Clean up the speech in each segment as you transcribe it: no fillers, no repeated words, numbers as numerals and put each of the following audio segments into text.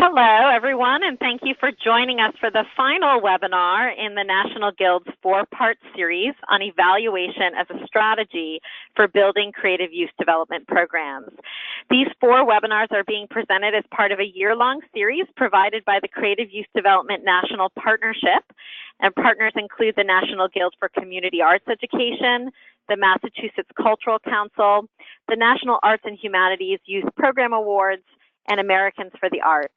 Hello, everyone, and thank you for joining us for the final webinar in the National Guild's 4-part series on evaluation as a strategy for building creative youth development programs. These 4 webinars are being presented as part of a year-long series provided by the Creative Youth Development National Partnership, and partners include the National Guild for Community Arts Education, the Massachusetts Cultural Council, the National Arts and Humanities Youth Program Awards, and Americans for the Arts.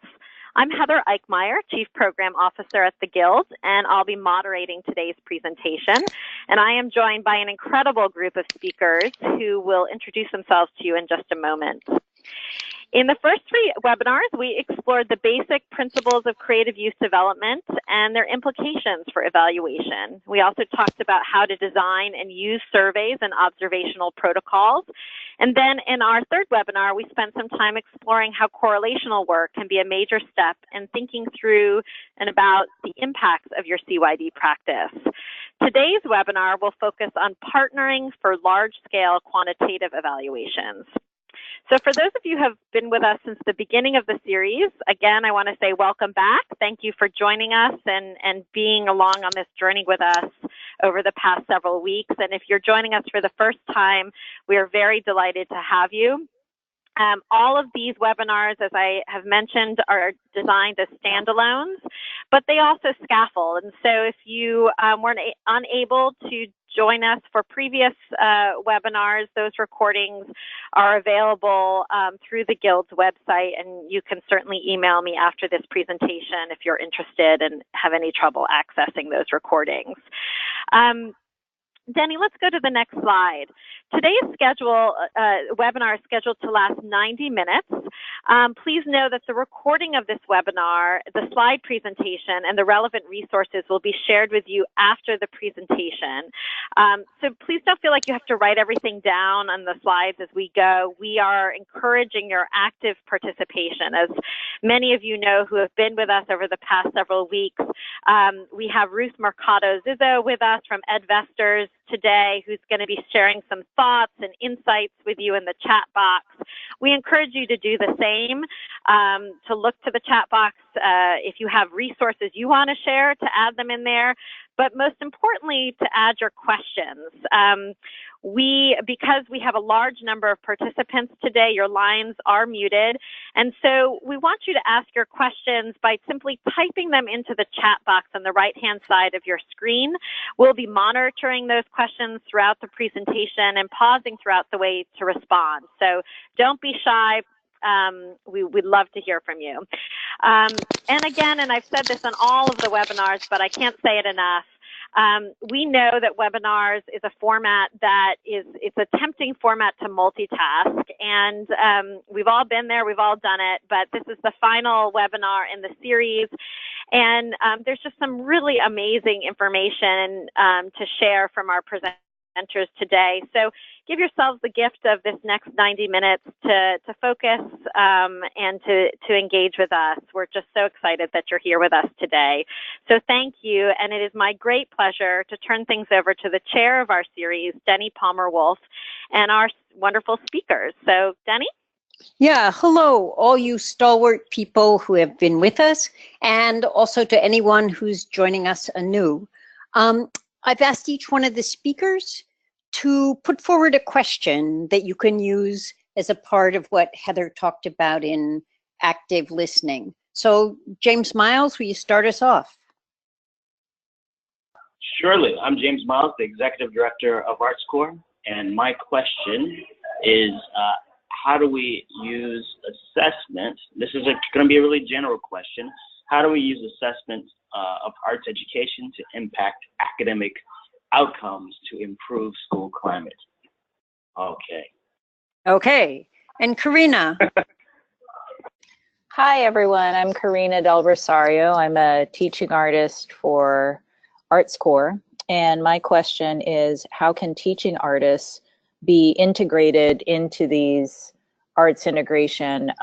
I'm Heather Eichmeyer, Chief Program Officer at the Guild, and I'll be moderating today's presentation. And I am joined by an incredible group of speakers who will introduce themselves to you in just a moment. In the first 3 webinars, we explored the basic principles of creative youth development and their implications for evaluation. We also talked about how to design and use surveys and observational protocols. And then in our 3rd webinar, we spent some time exploring how correlational work can be a major step in thinking through and about the impacts of your CYD practice. Today's webinar will focus on partnering for large-scale quantitative evaluations. So for those of you who have been with us since the beginning of the series, again, I want to say welcome back. Thank you for joining us and being along on this journey with us over the past several weeks. And if you're joining us for the first time, we are very delighted to have you. All of these webinars, as I have mentioned, are designed as standalones, but they also scaffold. And so if you weren't unable to join us for previous webinars, those recordings are available through the Guild's website, and you can certainly email me after this presentation if you're interested and have any trouble accessing those recordings. Denny, let's go to the next slide. Today's webinar is scheduled to last 90 minutes. Please know that the recording of this webinar, the slide presentation, and the relevant resources will be shared with you after the presentation. So please don't feel like you have to write everything down on the slides as we go. We are encouraging your active participation. As many of you know who have been with us over the past several weeks, we have Ruth Mercado-Zizzo with us from EdVestors today, who's going to be sharing some thoughts and insights with you in the chat box. We encourage you to do the same, to look to the chat box if you have resources you want to share, to add them in there, but most importantly, to add your questions. Because we have a large number of participants today, your lines are muted, and so we want you to ask your questions by simply typing them into the chat box on the right-hand side of your screen. We'll be monitoring those questions throughout the presentation and pausing throughout the way to respond. So don't be shy. We'd love to hear from you. And again, and I've said this on all of the webinars, but I can't say it enough, we know that webinars is a format that it's a tempting format to multitask, and we've all been there, we've all done it, but this is the final webinar in the series, and there's just some really amazing information to share from our presenters today. So give yourselves the gift of this next 90 minutes to focus and to engage with us. We're just so excited that you're here with us today. So thank you, and it is my great pleasure to turn things over to the chair of our series, Denny Palmer-Wolf, and our wonderful speakers. So Denny? Yeah, hello, all you stalwart people who have been with us, and also to anyone who's joining us anew. I've asked each one of the speakers to put forward a question that you can use as a part of what Heather talked about in active listening. So James Miles, will you start us off? Surely. I'm James Miles, the Executive Director of ArtsCore, and my question is how do we use assessment? This is going to be a really general question. How do we use assessment of arts education to impact academic outcomes to improve school climate? Okay. And Karina? Hi, everyone. I'm Karina Del Rosario. I'm a teaching artist for ArtsCore. And my question is, how can teaching artists be integrated into these arts integration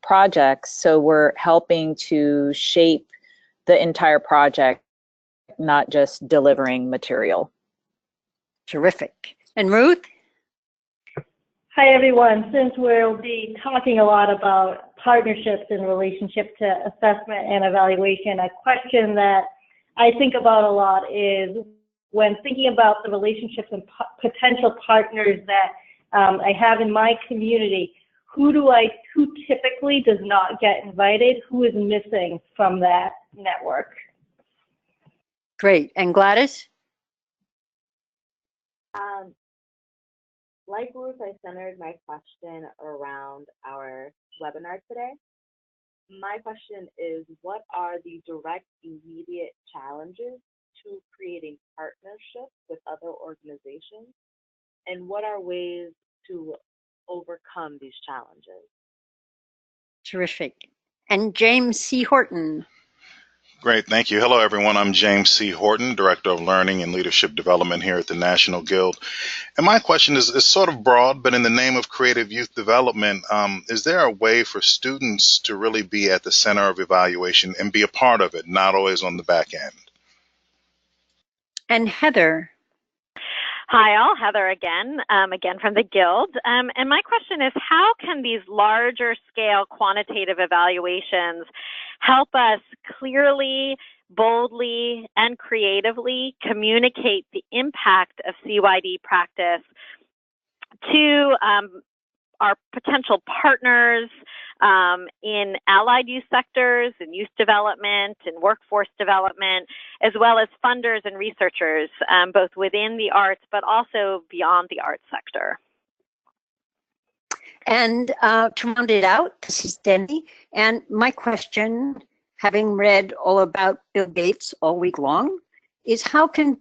projects so we're helping to shape the entire project, not just delivering material? Terrific. And Ruth? Hi, everyone. Since we'll be talking a lot about partnerships in relationship to assessment and evaluation, a question that I think about a lot is when thinking about the relationships and potential partners that I have in my community, who typically does not get invited? Who is missing from that network? Great. And Gladys? Like Ruth, I centered my question around our webinar today. My question is, what are the direct, immediate challenges to creating partnerships with other organizations? And what are ways to overcome these challenges? Terrific. And James C. Horton. Great, thank you. Hello, everyone. I'm James C. Horton, Director of Learning and Leadership Development here at the National Guild. And my question is sort of broad, but in the name of creative youth development, is there a way for students to really be at the center of evaluation and be a part of it, not always on the back end? And Heather. Hi all, Heather again from the Guild. And my question is, how can these larger scale quantitative evaluations help us clearly, boldly, and creatively communicate the impact of CYD practice to our potential partners in allied youth sectors, in youth development, and workforce development, as well as funders and researchers, both within the arts, but also beyond the arts sector? And to round it out, this is Denny. And my question, having read all about Bill Gates all week long, is how can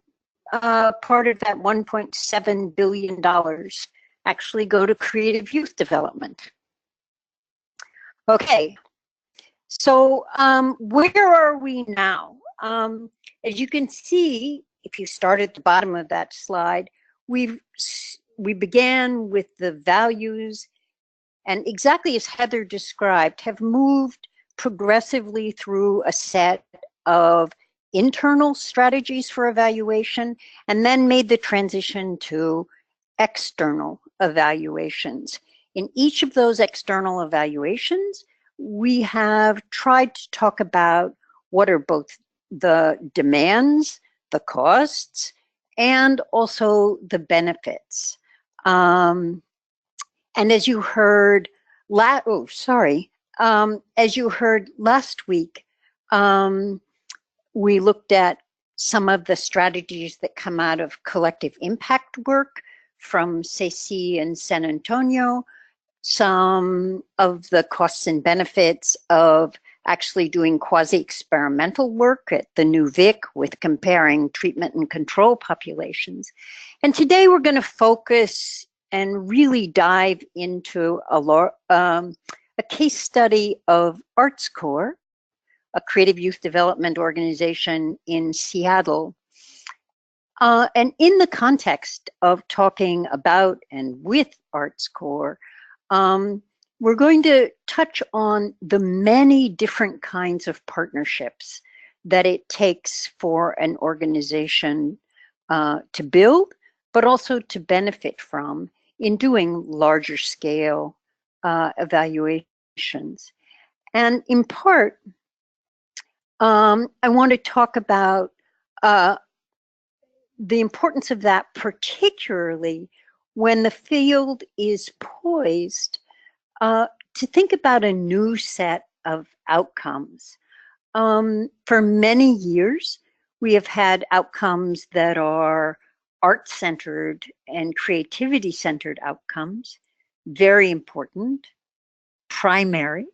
part of that $1.7 billion actually go to creative youth development? Okay, so where are we now? As you can see, if you start at the bottom of that slide, we began with the values, and exactly as Heather described, have moved progressively through a set of internal strategies for evaluation, and then made the transition to external evaluations. In each of those external evaluations, we have tried to talk about what are both the demands, the costs, and also the benefits. And as you heard, as you heard last week, we looked at some of the strategies that come out of collective impact work from CECI and San Antonio, some of the costs and benefits of actually doing quasi-experimental work at the New Vic with comparing treatment and control populations. And today we're going to focus and really dive into a case study of ArtsCorps, a creative youth development organization in Seattle. And in the context of talking about and with ArtsCorps, we're going to touch on the many different kinds of partnerships that it takes for an organization to build, but also to benefit from in doing larger scale evaluations. And in part, I want to talk about the importance of that, particularly when the field is poised to think about a new set of outcomes. For many years, we have had outcomes that are art-centered and creativity-centered outcomes, very important, primary.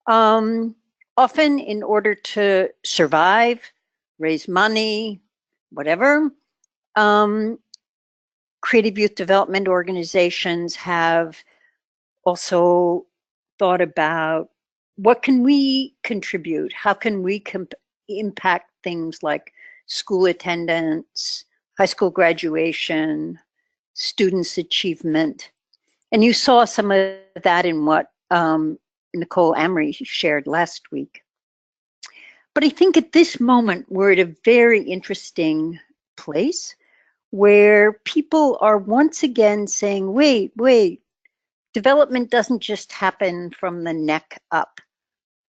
Often in order to survive, raise money, whatever, creative youth development organizations have also thought about what can we contribute? How can we impact things like school attendance, high school graduation, students' achievement? And you saw some of that in what Nicole Amory shared last week. But I think at this moment, we're at a very interesting place where people are once again saying, wait, development doesn't just happen from the neck up.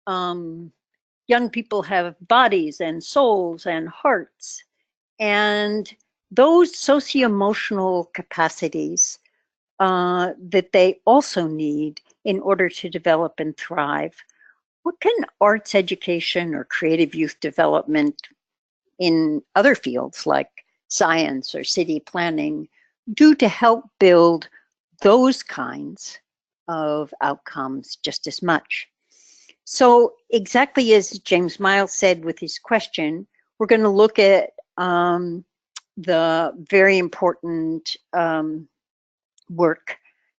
Young people have bodies and souls and hearts, and those socio-emotional capacities that they also need in order to develop and thrive. What can arts education or creative youth development in other fields like science or city planning do to help build those kinds of outcomes just as much? So exactly as James Miles said with his question, we're going to look at the very important work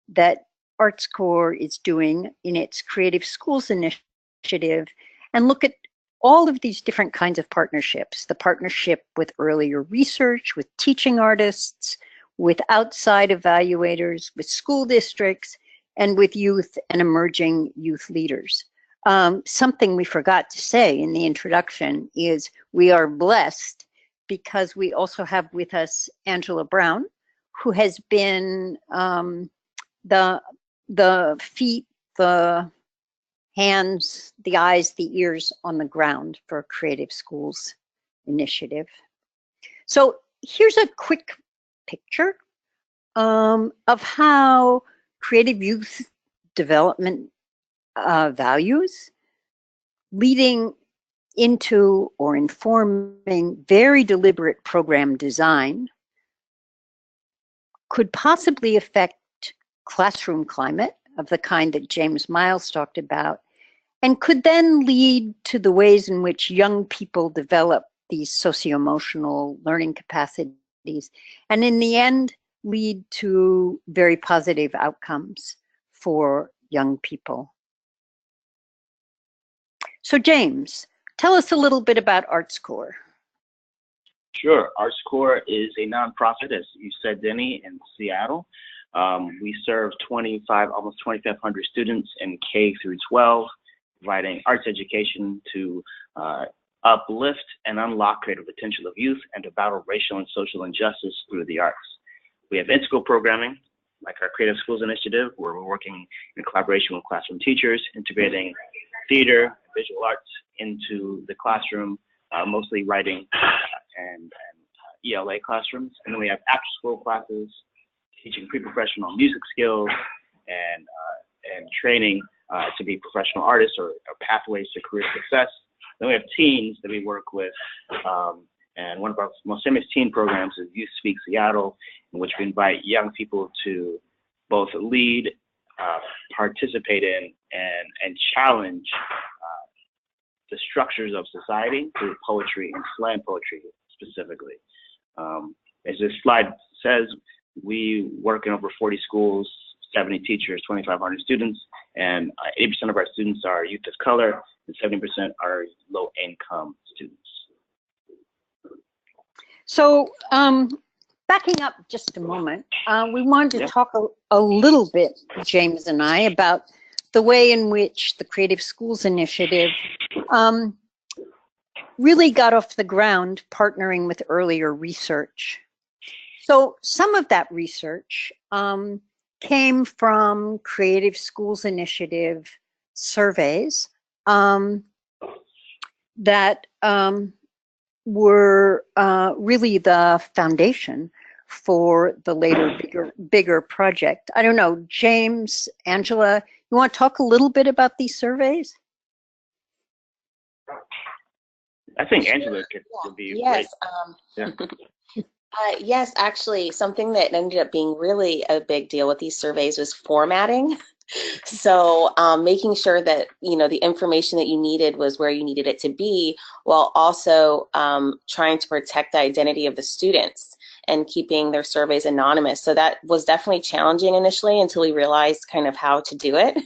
that ArtsCore is doing in its Creative Schools initiative and look at all of these different kinds of partnerships, the partnership with earlier research, with teaching artists, with outside evaluators, with school districts, and with youth and emerging youth leaders. Something we forgot to say in the introduction is we are blessed because we also have with us Angela Brown, who has been the feet, the hands, the eyes, the ears on the ground for Creative Schools initiative. So here's a quick picture of how creative youth development values leading into or informing very deliberate program design could possibly affect classroom climate of the kind that James Miles talked about, and could then lead to the ways in which young people develop these socio-emotional learning capacities, and in the end, lead to very positive outcomes for young people. So James, tell us a little bit about ArtsCore. Sure. ArtsCore is a nonprofit, as you said, Denny, in Seattle. We serve almost 2,500 students in K through 12, providing arts education to uplift and unlock creative potential of youth and to battle racial and social injustice through the arts. We have in-school programming, like our Creative Schools initiative, where we're working in collaboration with classroom teachers, integrating theater, visual arts into the classroom, mostly writing and ELA classrooms. And then we have after-school classes, teaching pre-professional music skills and training to be professional artists or pathways to career success. Then we have teens that we work with, and one of our most famous teen programs is Youth Speak Seattle, in which we invite young people to both lead, participate in, and challenge the structures of society through poetry and slam poetry specifically. As this slide says, we work in over 40 schools, 70 teachers, 2,500 students, and 80% of our students are youth of color, and 70% are low-income students. So backing up just a moment, we wanted to talk a little bit, James and I, about the way in which the Creative Schools initiative really got off the ground partnering with earlier research. So some of that research came from Creative Schools initiative surveys that were really the foundation for the later bigger project. I don't know, James, Angela, you want to talk a little bit about these surveys? I think Angela could be yes. great. Yes, actually, something that ended up being really a big deal with these surveys was formatting. So making sure that, you know, the information that you needed was where you needed it to be, while also trying to protect the identity of the students and keeping their surveys anonymous. So that was definitely challenging initially until we realized kind of how to do it.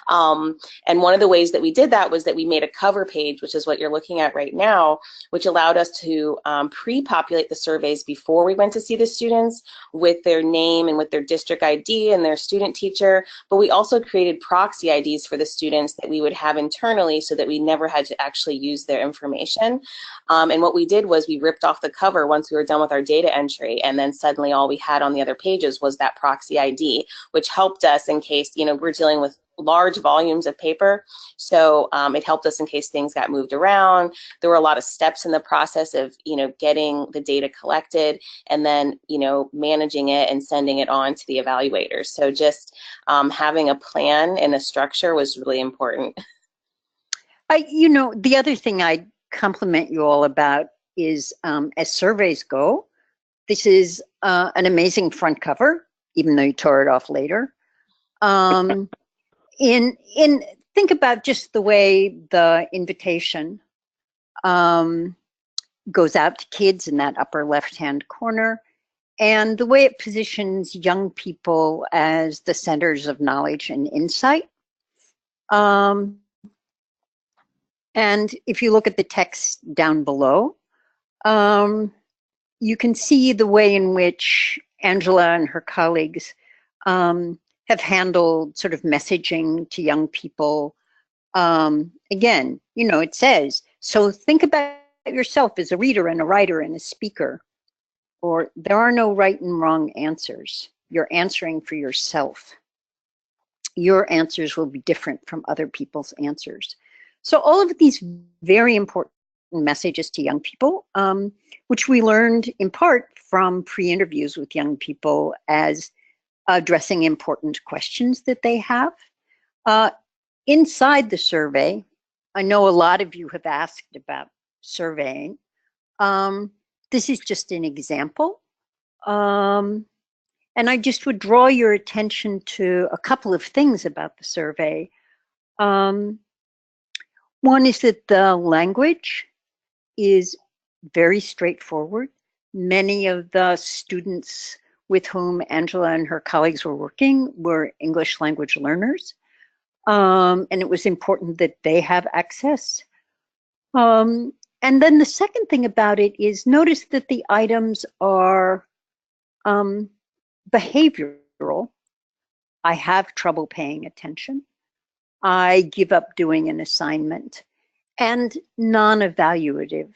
And one of the ways that we did that was that we made a cover page, which is what you're looking at right now, which allowed us to pre-populate the surveys before we went to see the students with their name and with their district ID and their student teacher. But we also created proxy IDs for the students that we would have internally so that we never had to actually use their information. And what we did was we ripped off the cover once we were done with our data entry, and then suddenly all we had on the other pages was that proxy ID, which helped us in case, you know, we're dealing with large volumes of paper. So it helped us in case things got moved around. There were a lot of steps in the process of, you know, getting the data collected and then, you know, managing it and sending it on to the evaluators. So just having a plan and a structure was really important. You know, the other thing I compliment you all about is as surveys go, this is an amazing front cover, even though you tore it off later. Think about just the way the invitation goes out to kids in that upper left-hand corner, and the way it positions young people as the centers of knowledge and insight. And if you look at the text down below, you can see the way in which Angela and her colleagues have handled sort of messaging to young people. Again, you know, it says, so think about yourself as a reader and a writer and a speaker, or there are no right and wrong answers. You're answering for yourself. Your answers will be different from other people's answers. So all of these very important messages to young people, which we learned in part from pre-interviews with young people as addressing important questions that they have. Inside the survey, I know a lot of you have asked about surveying. This is just an example. And I just would draw your attention to a couple of things about the survey. One is that the language is very straightforward. Many of the students with whom Angela and her colleagues were working were English language learners. And it was important that they have access. And then the second thing about it is notice that the items are behavioral. I have trouble paying attention. I give up doing an assignment. And non-evaluative.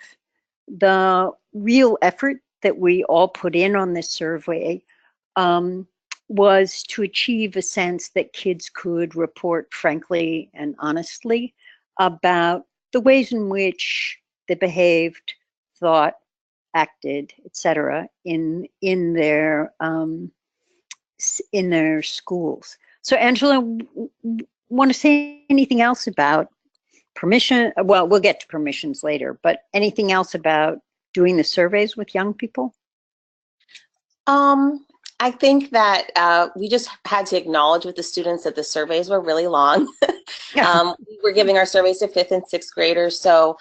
The real effort that we all put in on this survey was to achieve a sense that kids could report frankly and honestly about the ways in which they behaved, thought, acted, etc., in their schools. So, Angela, want to say anything else about permission? Well, we'll get to permissions later, but anything else about doing the surveys with young people? I think that we just had to acknowledge with the students that the surveys were really long. We were giving our surveys to 5th and 6th graders, so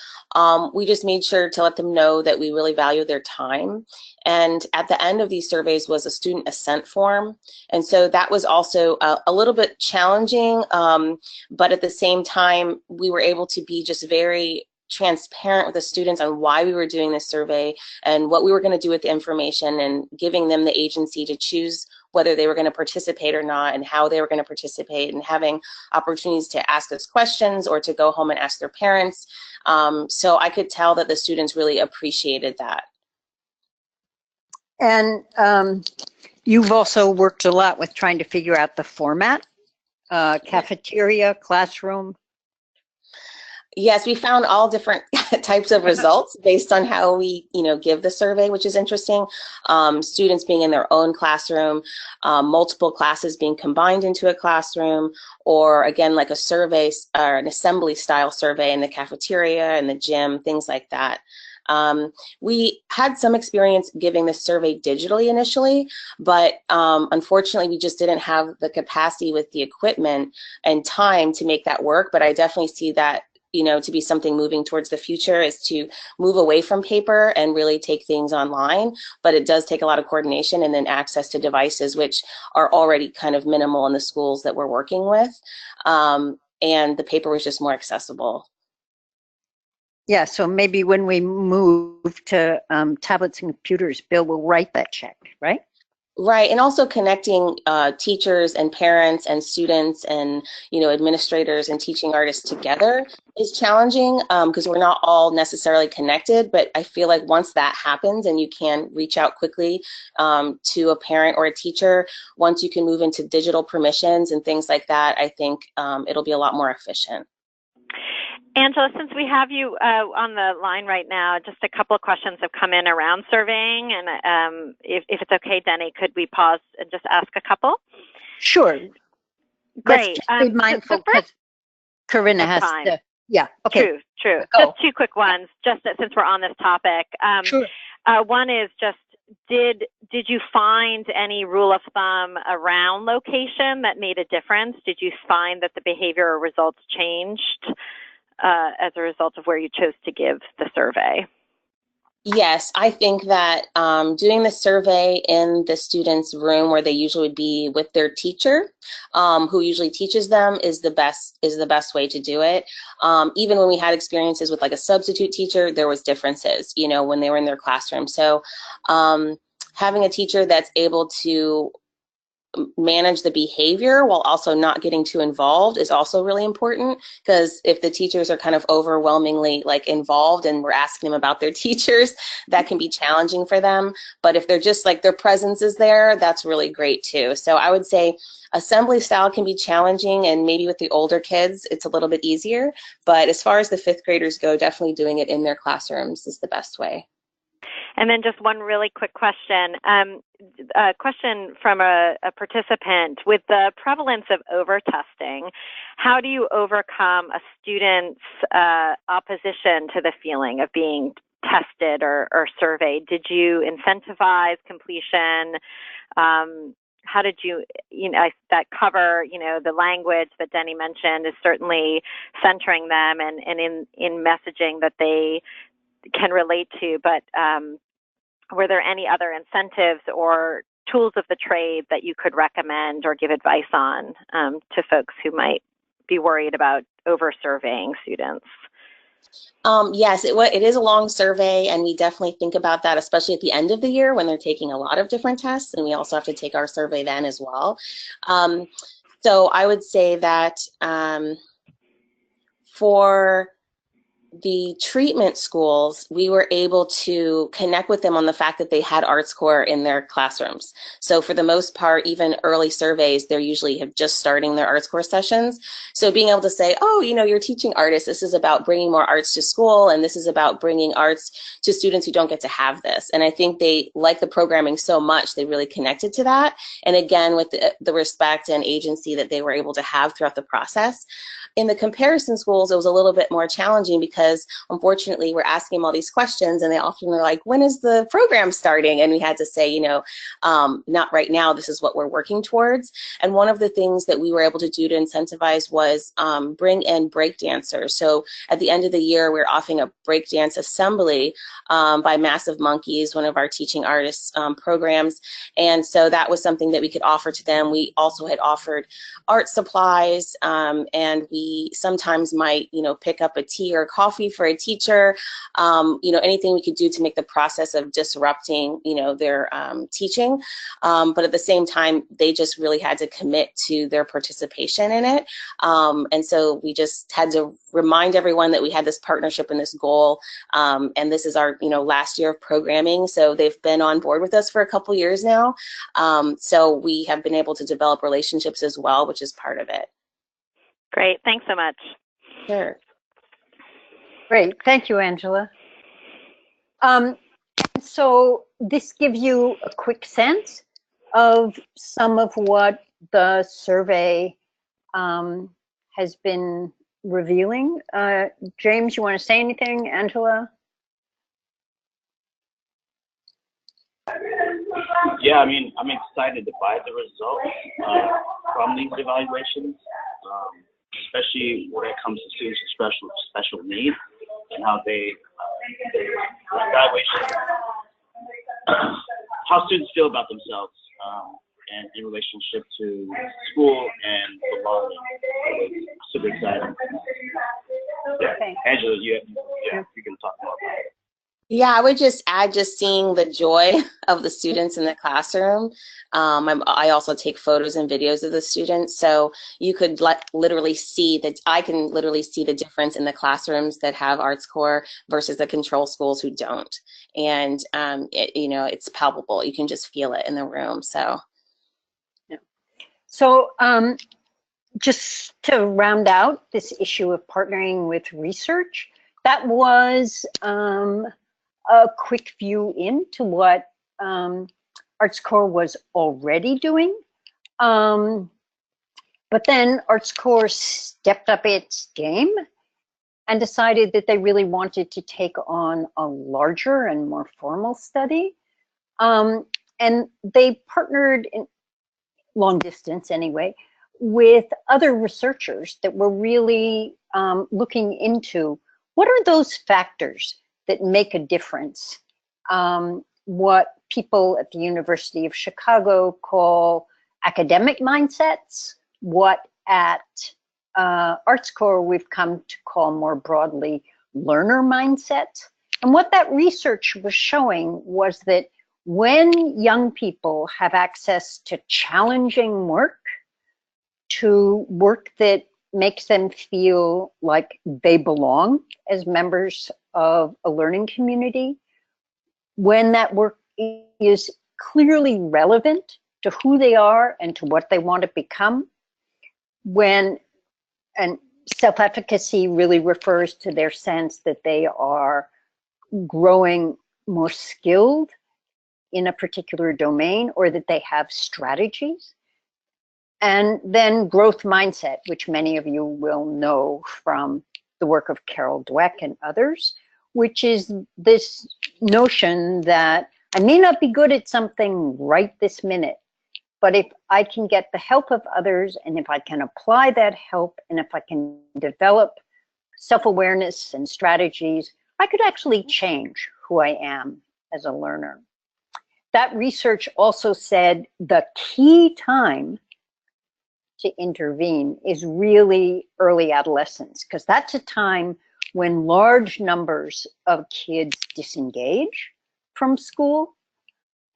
we just made sure to let them know that we really value their time. And at the end of these surveys was a student assent form. And so that was also a little bit challenging, but at the same time, we were able to be just very transparent with the students on why we were doing this survey and what we were going to do with the information, and giving them the agency to choose whether they were going to participate or not and how they were going to participate, and having opportunities to ask us questions or to go home and ask their parents. So I could tell that the students really appreciated that. And you've also worked a lot with trying to figure out the format, cafeteria, classroom. Yes, we found all different types of results based on how we, give the survey, which is interesting. Students being in their own classroom, multiple classes being combined into a classroom, or again, like a survey or an assembly style survey in the cafeteria and the gym, things like that. We had some experience giving the survey digitally initially, but unfortunately we just didn't have the capacity with the equipment and time to make that work. But I definitely see that to be something moving towards the future, is to move away from paper and really take things online. But it does take a lot of coordination and then access to devices, which are already kind of minimal in the schools that we're working with. And the paper was just more accessible. Yeah, so maybe when we move to tablets and computers, Bill will write that check, right? Right, and also connecting teachers and parents and students and administrators and teaching artists together is challenging because we're not all necessarily connected. But I feel like once that happens and you can reach out quickly to a parent or a teacher, once you can move into digital permissions and things like that, I think it'll be a lot more efficient. Angela, since we have you on the line right now, just a couple of questions have come in around surveying, and if it's okay, Denny, could we pause and just ask a couple? Sure. Great. Let's be mindful because Corinna has to. Yeah. Okay. True. Go. Just two quick ones, just since we're on this topic. Sure. One is just, did you find any rule of thumb around location that made a difference? Did you find that the behavior or results changed as a result of where you chose to give the survey? Yes, I think that doing the survey in the students' room where they usually would be with their teacher, who usually teaches them, is the best way to do it. Even when we had experiences with like a substitute teacher, there was differences, when they were in their classroom. So having a teacher that's able to manage the behavior while also not getting too involved is also really important, because if the teachers are kind of overwhelmingly involved and we're asking them about their teachers, that can be challenging for them. But if they're just their presence is there, that's really great too. So I would say assembly style can be challenging, and maybe with the older kids it's a little bit easier, but as far as the 5th graders go, definitely doing it in their classrooms is the best way. And then just one really quick question. A question from a participant. With the prevalence of over-testing, how do you overcome a student's opposition to the feeling of being tested or surveyed? Did you incentivize completion? How did you, that cover, the language that Denny mentioned is certainly centering them and in messaging that they can relate to, but were there any other incentives or tools of the trade that you could recommend or give advice on to folks who might be worried about over-surveying students? Yes, it is a long survey, and we definitely think about that, especially at the end of the year when they're taking a lot of different tests, and we also have to take our survey then as well. So I would say that for the treatment schools, we were able to connect with them on the fact that they had ArtsCore in their classrooms. So for the most part, even early surveys, they're usually just starting their ArtsCore sessions. So being able to say, oh, you're teaching artists, this is about bringing more arts to school, and this is about bringing arts to students who don't get to have this. And I think they like the programming so much, they really connected to that. And again, with the respect and agency that they were able to have throughout the process. In the comparison schools, it was a little bit more challenging because, unfortunately, we're asking them all these questions, and they often are like, when is the program starting? And we had to say, not right now, this is what we're working towards. And one of the things that we were able to do to incentivize was bring in break dancers. So at the end of the year, we're offering a break dance assembly by Massive Monkeys, one of our teaching artists programs. And so that was something that we could offer to them. We also had offered art supplies, and we sometimes might, pick up a tea or coffee for a teacher, anything we could do to make the process of disrupting, their teaching. But at the same time, they just really had to commit to their participation in it. And so we just had to remind everyone that we had this partnership and this goal. And this is our, last year of programming. So they've been on board with us for a couple years now. So we have been able to develop relationships as well, which is part of it. Great. Thanks so much. Sure. Great. Thank you, Angela. So this gives you a quick sense of some of what the survey has been revealing. James, you want to say anything? Angela? Yeah, I'm excited by the results from these evaluations, especially when it comes to students with special needs and how they evaluation, how students feel about themselves and in relationship to school and belonging. Super exciting. Yeah. Okay. Angela, you can talk more about it. Yeah, I would just add just seeing the joy of the students in the classroom. I also take photos and videos of the students, so you could literally see that I can literally see the difference in the classrooms that have arts core versus the control schools who don't. And it's palpable. You can just feel it in the room. So, yeah. So just to round out this issue of partnering with research, that was a quick view into what Arts Core was already doing. But then Arts Core stepped up its game and decided that they really wanted to take on a larger and more formal study. And they partnered in long distance anyway with other researchers that were really looking into what are those factors that make a difference. What people at the University of Chicago call academic mindsets, what at Arts Core we've come to call more broadly learner mindsets. And what that research was showing was that when young people have access to challenging work, to work that makes them feel like they belong as members of a learning community, when that work is clearly relevant to who they are and to what they want to become, and self-efficacy really refers to their sense that they are growing more skilled in a particular domain or that they have strategies. And then growth mindset, which many of you will know from the work of Carol Dweck and others, which is this notion that I may not be good at something right this minute, but if I can get the help of others and if I can apply that help and if I can develop self-awareness and strategies, I could actually change who I am as a learner. That research also said the key time to intervene is really early adolescence, because that's a time when large numbers of kids disengage from school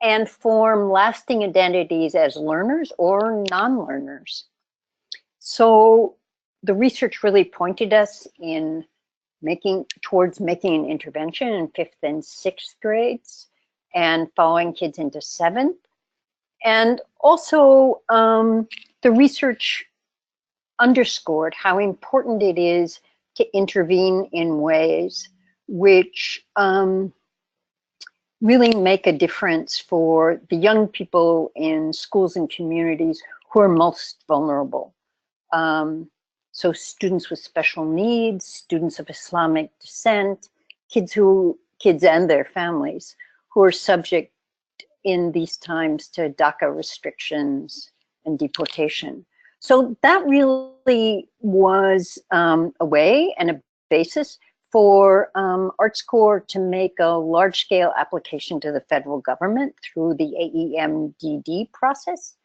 and form lasting identities as learners or non-learners. So the research really pointed us in towards making an intervention in 5th and 6th grades and following kids into 7th. And also the research underscored how important it is to intervene in ways which really make a difference for the young people in schools and communities who are most vulnerable. So students with special needs, students of Islamic descent, kids and their families who are subject in these times to DACA restrictions and deportation. So that really was a way and a basis for Arts Core to make a large-scale application to the federal government through the AEMDD process.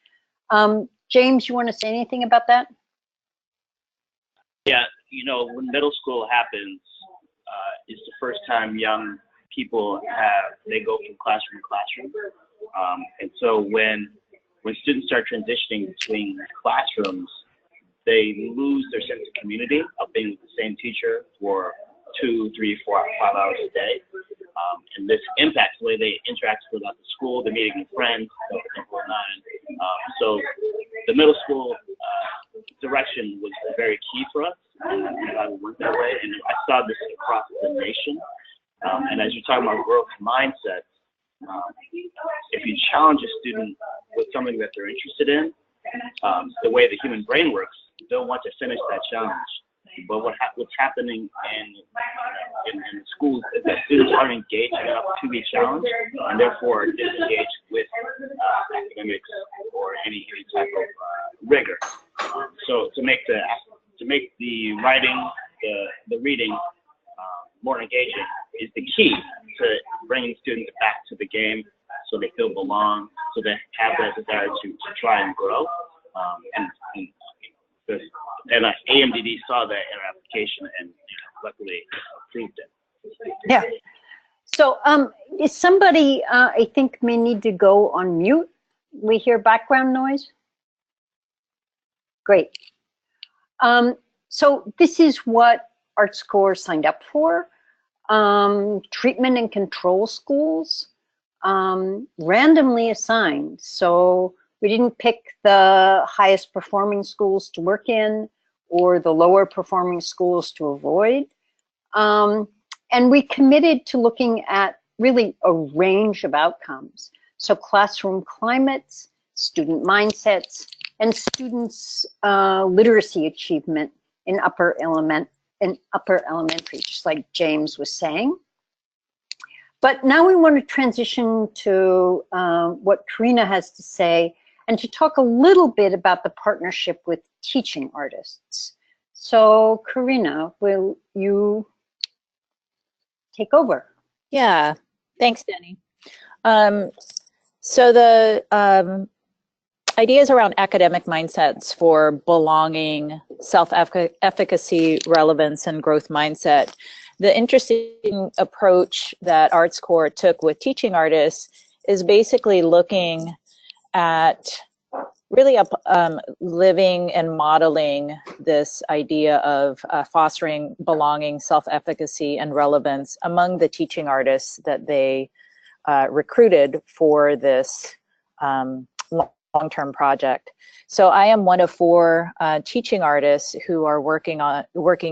James, you want to say anything about that? Yeah, when middle school happens, it's the first time young people they go from classroom to classroom. And so when students start transitioning between classrooms, they lose their sense of community of being with the same teacher for 2, 3, 4, 5 hours a day. And this impacts the way they interact throughout the school, the meeting with friends, and whatnot. So the middle school direction was very key for us, and I went that way. And I saw this across the nation. And as you're talking about growth mindset, if you challenge a student with something that they're interested in, the way the human brain works, they'll want to finish that challenge. But what's happening in schools is that students aren't engaged enough to be challenged, and therefore disengaged with academics or any type of rigor. So to make the writing, the the reading more engaging is the key to bringing students back to the game so they feel belong, so they have that desire to try and grow. And AMDD saw that in our application and luckily approved it. Yeah. So is somebody, I think, may need to go on mute? We hear background noise? Great. So this is what ArtScore signed up for. Treatment and control schools, randomly assigned. So we didn't pick the highest performing schools to work in or the lower performing schools to avoid. And we committed to looking at really a range of outcomes. So classroom climates, student mindsets, and students' literacy achievement in upper elementary, just like James was saying. But now we want to transition to what Karina has to say and to talk a little bit about the partnership with teaching artists. So Karina, will you take over? Yeah, thanks, Denny. So the ideas around academic mindsets for belonging, self-efficacy, relevance, and growth mindset. The interesting approach that ArtScore took with teaching artists is basically looking at really living and modeling this idea of fostering belonging, self-efficacy, and relevance among the teaching artists that they recruited for this long-term project. So I am one of 4 teaching artists who are working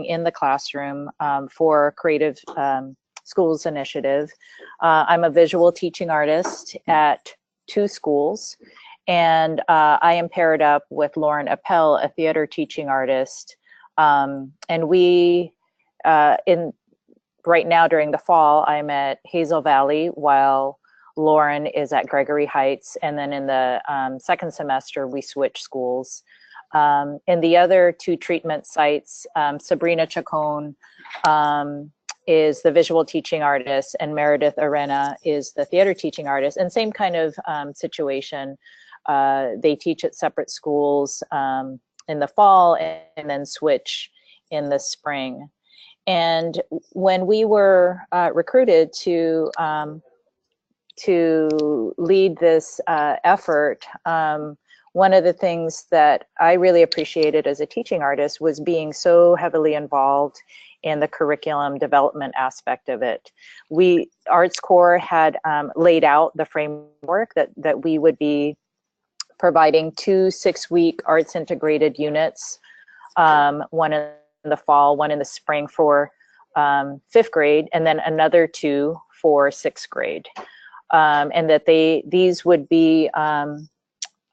in the classroom for Creative Schools Initiative. I'm a visual teaching artist at 2 schools, and I am paired up with Lauren Appel, a theater teaching artist. And we, right now during the fall, I'm at Hazel Valley while Lauren is at Gregory Heights, and then in the second semester we switch schools. In the other 2 treatment sites, Sabrina Chacon is the visual teaching artist, and Meredith Arena is the theater teaching artist, and same kind of situation. They teach at separate schools in the fall and then switch in the spring. And when we were recruited to lead this effort, one of the things that I really appreciated as a teaching artist was being so heavily involved in the curriculum development aspect of it. ArtScore had laid out the framework that we would be providing 2 6-week arts integrated units, one in the fall, one in the spring for 5th grade, and then another 2 for 6th grade. And that these would be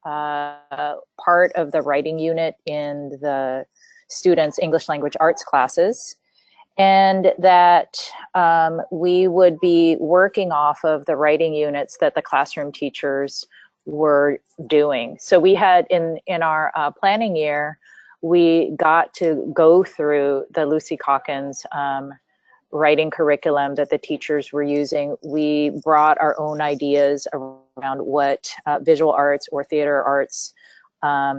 part of the writing unit in the students' English language arts classes, and that we would be working off of the writing units that the classroom teachers were doing. So we had in our planning year, we got to go through the Lucy Calkins writing curriculum that the teachers were using. We brought our own ideas around what visual arts or theater arts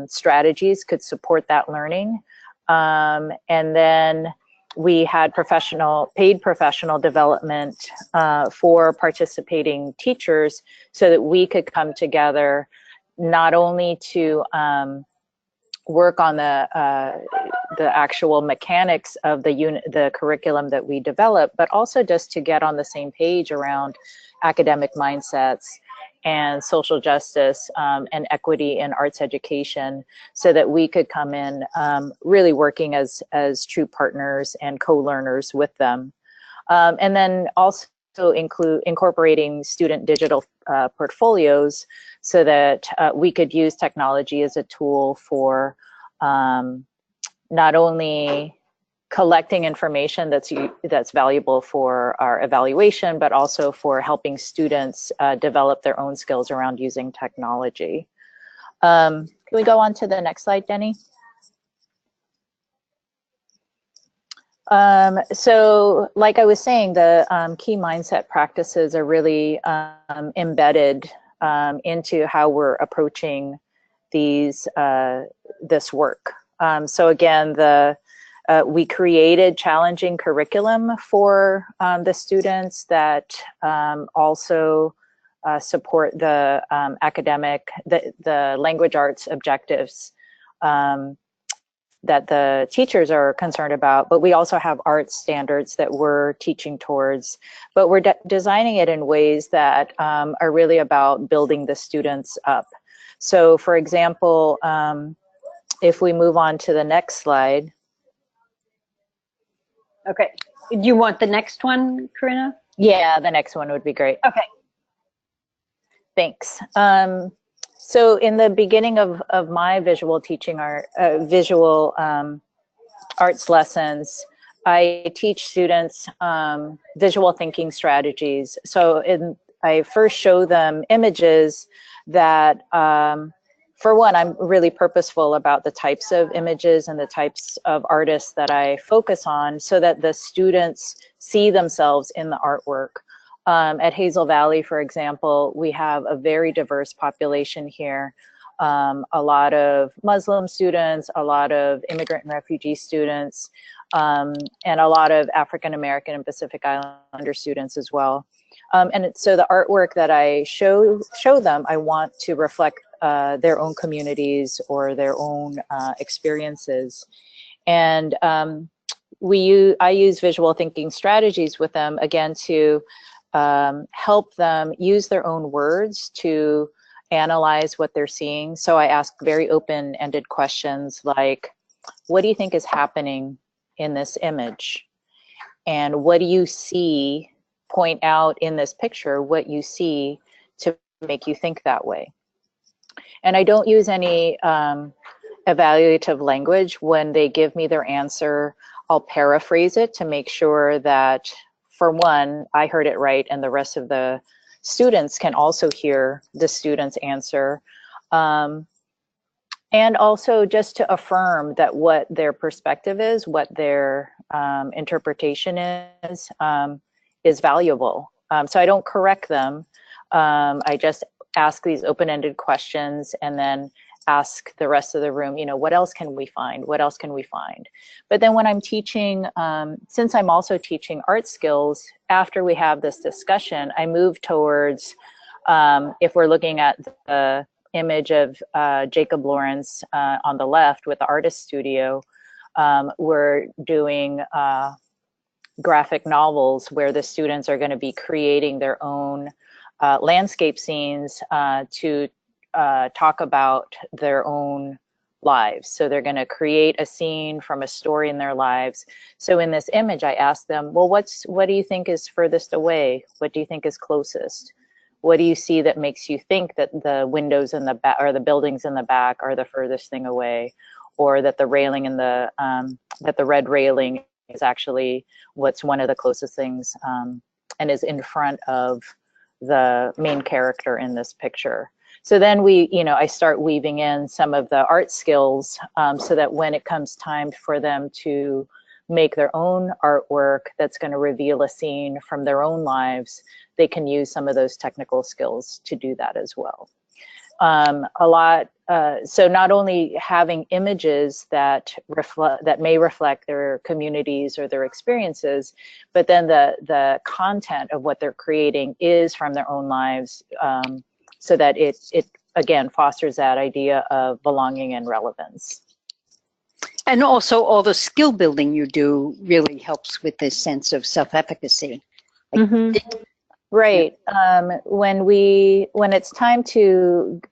strategies could support that learning. And then we had paid professional development for participating teachers so that we could come together not only to work on the actual mechanics of the curriculum that we develop, but also just to get on the same page around academic mindsets and social justice and equity in arts education, so that we could come in really working as true partners and co-learners with them. And then also incorporating student digital portfolios so that we could use technology as a tool for not only collecting information that's valuable for our evaluation, but also for helping students develop their own skills around using technology. Can we go on to the next slide, Denny? So like I was saying, the key mindset practices are really embedded into how we're approaching these this work. So again, we created challenging curriculum for the students that also support the academic, the language arts objectives that the teachers are concerned about, but we also have art standards that we're teaching towards, but we're designing it in ways that are really about building the students up. So for example, if we move on to the next slide. Okay. Do you want the next one, Karina? Yeah, the next one would be great. Okay. Thanks. So in the beginning of my visual teaching art, arts lessons, I teach students visual thinking strategies. So I first show them images that, for one, I'm really purposeful about the types of images and the types of artists that I focus on so that the students see themselves in the artwork. At Hazel Valley, for example, we have a very diverse population here. A lot of Muslim students, a lot of immigrant and refugee students, and a lot of African American and Pacific Islander students as well. So the artwork that I show them, I want to reflect their own communities or their own experiences. And I use visual thinking strategies with them, again, to help them use their own words to analyze what they're seeing. So I ask very open-ended questions like, what do you think is happening in this image? And what do you see? Point out in this picture what you see to make you think that way. And I don't use any evaluative language. When they give me their answer, I'll paraphrase it to make sure that, for one, I heard it right and the rest of the students can also hear the student's answer. And also just to affirm that what their perspective is, what their interpretation is valuable. So I don't correct them. I just ask these open-ended questions and then ask the rest of the room, what else can we find? What else can we find? But then when I'm teaching, since I'm also teaching art skills, after we have this discussion, I move towards, if we're looking at the image of Jacob Lawrence on the left with the artist studio, we're doing graphic novels where the students are going to be creating their own landscape scenes to talk about their own lives. So they're going to create a scene from a story in their lives. So in this image, I asked them, well, what do you think is furthest away? What do you think is closest? What do you see that makes you think that the windows in the back or the buildings in the back are the furthest thing away, or that the railing in the that the red railing is actually what's one of the closest things and is in front of the main character in this picture? So then I start weaving in some of the art skills so that when it comes time for them to make their own artwork that's going to reveal a scene from their own lives, they can use some of those technical skills to do that as well. So not only having images that may reflect their communities or their experiences, but then the content of what they're creating is from their own lives, so that it again fosters that idea of belonging and relevance. And also all the skill building you do really helps with this sense of self-efficacy. Right. When it's time to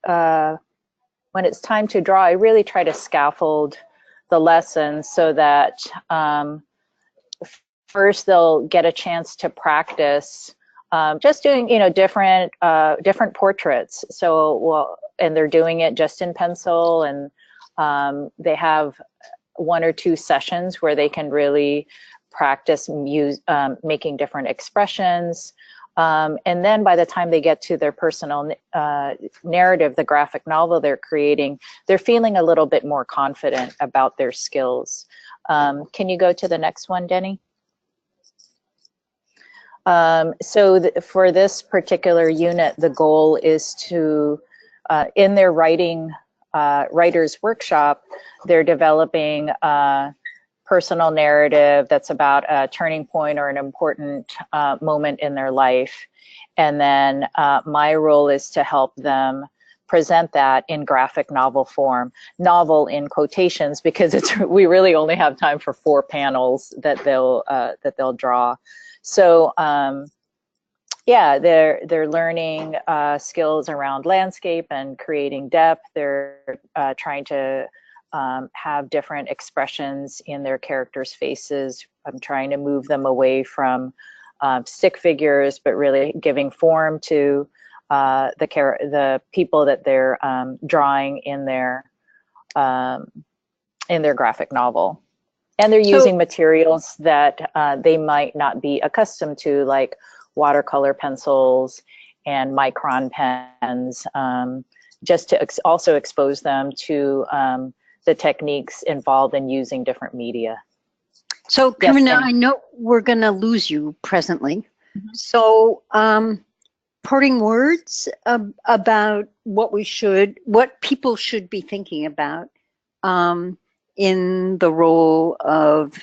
draw, I really try to scaffold the lessons so that first they'll get a chance to practice just doing different portraits. So and they're doing it just in pencil, and they have 1 or 2 sessions where they can really practice making different expressions. And then by the time they get to their personal narrative, the graphic novel they're creating, they're feeling a little bit more confident about their skills. Can you go to the next one, Denny? For this particular unit, the goal is to, in their writer's workshop, they're developing a personal narrative that's about a turning point or an important moment in their life. And then my role is to help them present that in graphic novel form, novel in quotations, because we really only have time for 4 panels that they'll draw. So yeah, they're learning skills around landscape and creating depth. They're trying to have different expressions in their characters' faces. I'm trying to move them away from stick figures, but really giving form to the people that they're drawing in their graphic novel. And they're using materials that they might not be accustomed to, like watercolor pencils and micron pens, just to also expose them to the techniques involved in using different media. So, Yes, Karina, I know we're going to lose you presently. Mm-hmm. So, parting words about what people should be thinking about in the role of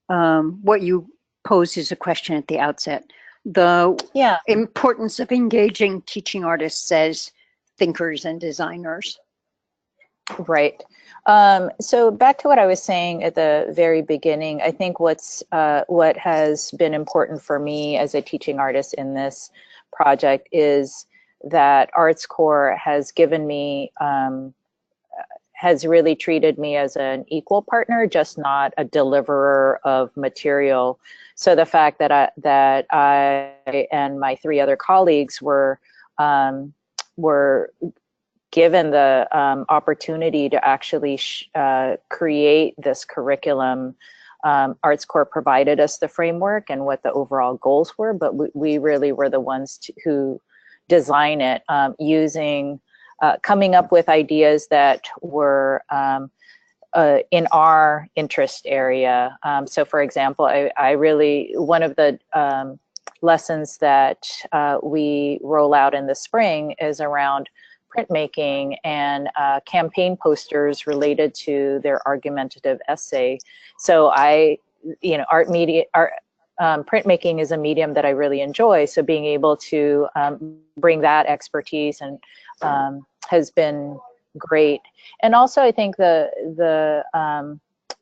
what you posed as a question at the outset, the importance of engaging teaching artists as thinkers and designers. Right. So back to what I was saying at the very beginning, I think what has been important for me as a teaching artist in this project is that Arts Corps has given me, has really treated me as an equal partner, just not a deliverer of material. So the fact that I and my 3 other colleagues were given the opportunity to actually create this curriculum. Arts Corps provided us the framework and what the overall goals were, but we really were the ones who design it, coming up with ideas that were in our interest area. So for example, one of the lessons that we roll out in the spring is around printmaking and campaign posters related to their argumentative essay. So printmaking is a medium that I really enjoy. So being able to bring that expertise and has been great. And also I think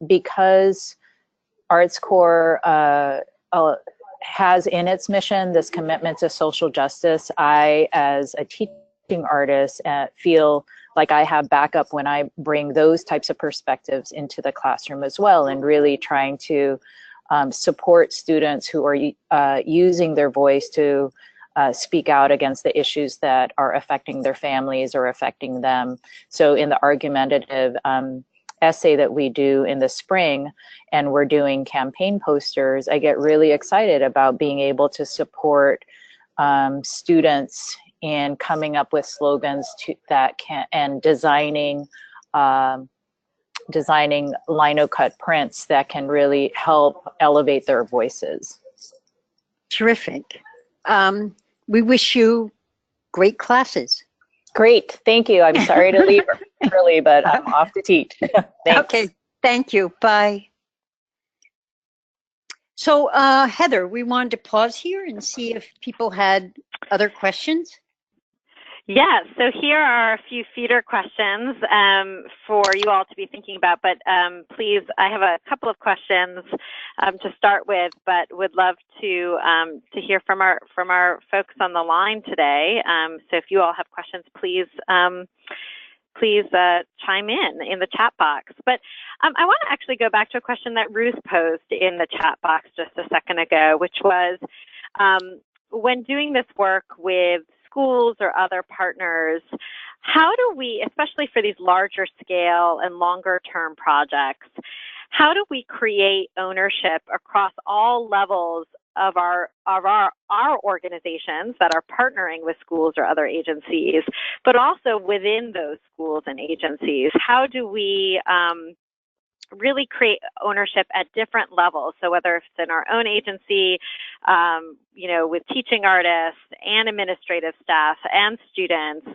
because Arts Corps has in its mission this commitment to social justice, I, as a teacher artists, feel like I have backup when I bring those types of perspectives into the classroom as well, and really trying to support students who are using their voice to speak out against the issues that are affecting their families or affecting them. So in the argumentative essay that we do in the spring, and we're doing campaign posters, I get really excited about being able to support students and coming up with slogans and designing lino-cut prints that can really help elevate their voices. Terrific. We wish you great classes. Great, thank you. I'm sorry to leave early, but I'm off to teach. Thanks. Okay, thank you. Bye. So Heather, we wanted to pause here and see if people had other questions. Yes, so here are a few feeder questions for you all to be thinking about, but please, I have a couple of questions to start with, but would love to hear from our folks on the line today. So if you all have questions, please chime in the chat box. But I want to actually go back to a question that Ruth posed in the chat box just a second ago, which was, when doing this work with schools or other partners, how do we, especially for these larger scale and longer term projects, how do we create ownership across all levels of our organizations that are partnering with schools or other agencies, but also within those schools and agencies? How do we really create ownership at different levels. So whether it's in our own agency, you know, with teaching artists and administrative staff and students,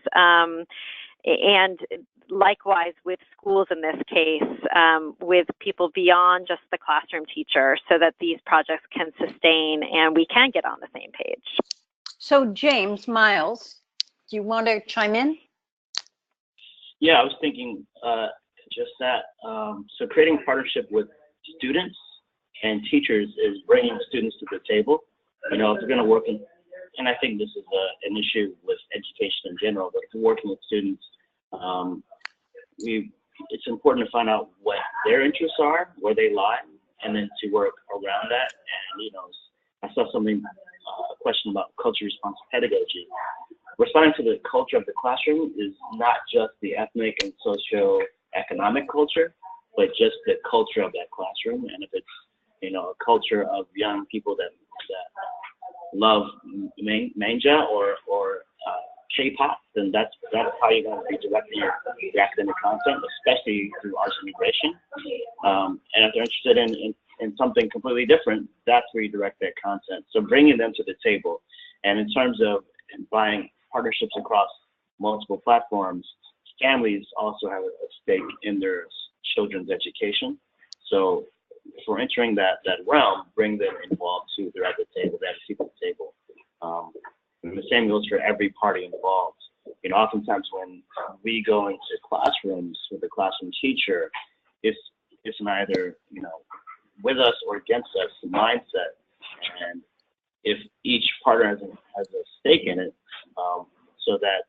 and likewise with schools in this case, with people beyond just the classroom teacher, so that these projects can sustain and we can get on the same page. So James, Miles, do you want to chime in? Yeah, I was thinking just that. So creating partnership with students and teachers is bringing students to the table. You know, if you're going to work in, and I think this is an issue with education in general, but if you're working with students, it's important to find out what their interests are, where they lie, and then to work around that. And, you know, I saw something, a question about culture responsive pedagogy. Responding to the culture of the classroom is not just the ethnic and socio-economic culture, but just the culture of that classroom. And if it's, you know, a culture of young people that love manga or K-pop, then that's how you're going to be directing your academic content, especially through arts integration. And if they're interested in something completely different, that's where you direct their content. So bringing them to the table. And in terms of buying partnerships across multiple platforms, families also have a stake in their children's education. So if we're entering that realm, bring them involved too. They're at the table, they're at the table. And the same goes for every party involved. You know, oftentimes when we go into classrooms with a classroom teacher, it's either, you know, with us or against us, the mindset. And if each partner has a stake in it, so that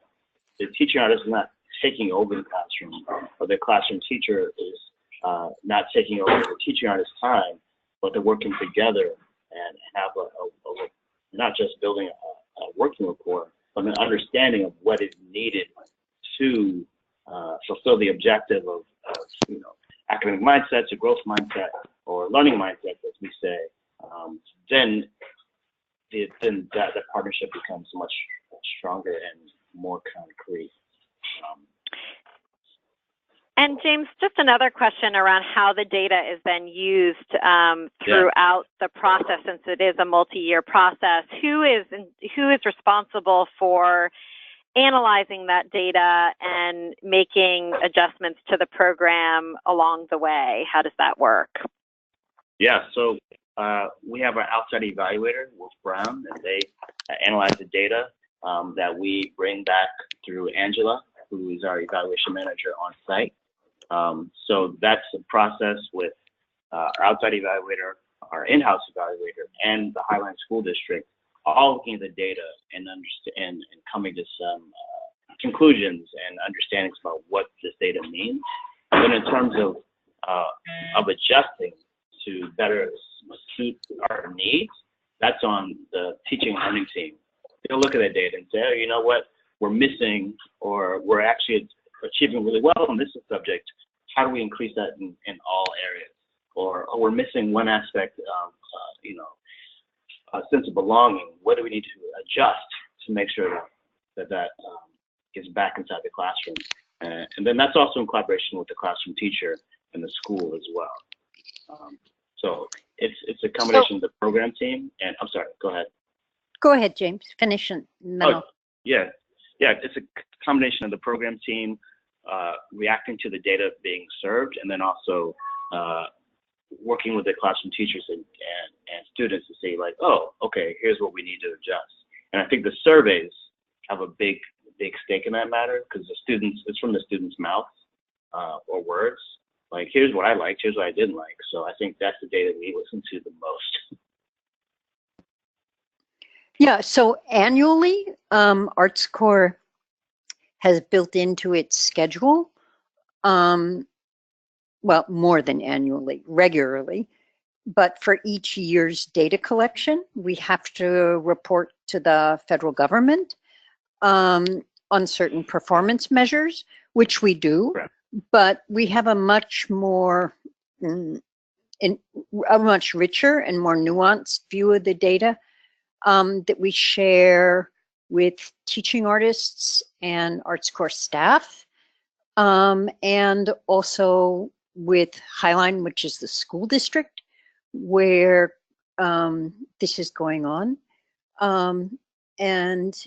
the teaching artist is not taking over the classroom, or the classroom teacher is not taking over the teaching artist's time, but they're working together and have not just building a working rapport, but an understanding of what is needed to fulfill the objective of you know, academic mindsets, a growth mindset, or learning mindset, as we say. Then that partnership becomes much stronger and more concrete. And James, just another question around how the data is then used throughout the process, since it is a multi-year process. Who is responsible for analyzing that data and making adjustments to the program along the way? How does that work? Yeah, so we have our outside evaluator, Wolf Brown, and they analyze the data that we bring back through Angela, who is our evaluation manager on site. So that's a process with our outside evaluator, our in-house evaluator, and the Highline School District, all looking at the data and coming to some conclusions and understandings about what this data means. And then in terms of adjusting to better suit our needs, that's on the teaching and learning team. They'll look at that data and say, oh, you know what, we're missing, or we're actually achieving really well on this subject. How do we increase that in all areas? Or we're missing one aspect of, you know, a sense of belonging. What do we need to adjust to make sure that gets back inside the classroom? And then that's also in collaboration with the classroom teacher and the school as well. So it's a combination of the program team and, I'm sorry, go ahead. Go ahead, James, finish it. Oh, yeah, it's a combination of the program team reacting to the data being served, and then also working with the classroom teachers and students to say, like, oh, okay, here's what we need to adjust. And I think the surveys have a big stake in that matter, because it's from the students' mouths or words. Like, here's what I liked, here's what I didn't like. So I think that's the data we listen to the most. Yeah, so annually, Arts Corps has built into its schedule, well, more than annually, regularly, but for each year's data collection, we have to report to the federal government on certain performance measures, which we do, but we have a much more, a much richer and more nuanced view of the data that we share with teaching artists and Arts Corps staff, and also with Highline, which is the school district where this is going on. And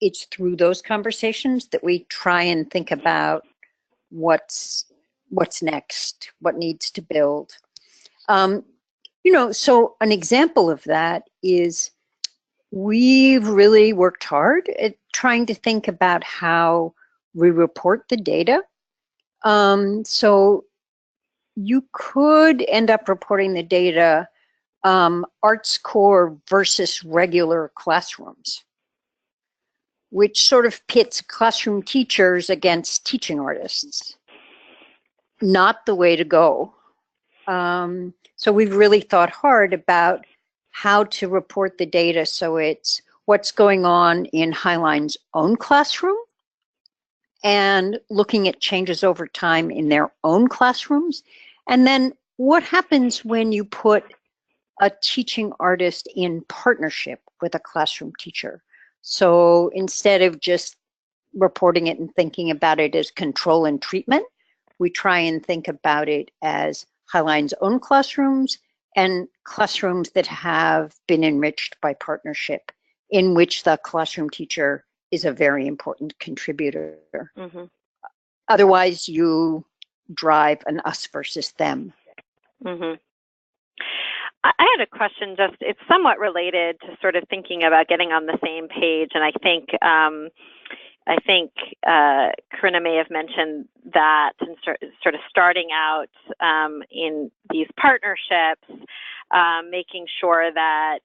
it's through those conversations that we try and think about what's next, what needs to build. So an example of that is we've really worked hard at trying to think about how we report the data. So you could end up reporting the data arts core versus regular classrooms, which sort of pits classroom teachers against teaching artists. Not the way to go. So we've really thought hard about how to report the data so it's what's going on in Highline's own classroom and looking at changes over time in their own classrooms. And then what happens when you put a teaching artist in partnership with a classroom teacher? So instead of just reporting it and thinking about it as control and treatment, we try and think about it as Highline's own classrooms and classrooms that have been enriched by partnership, in which the classroom teacher is a very important contributor. Mm-hmm. Otherwise, you drive an us versus them. Mm-hmm. I had a question, it's somewhat related to sort of thinking about getting on the same page, and I think Karina may have mentioned that, and sort of starting out in these partnerships, making sure that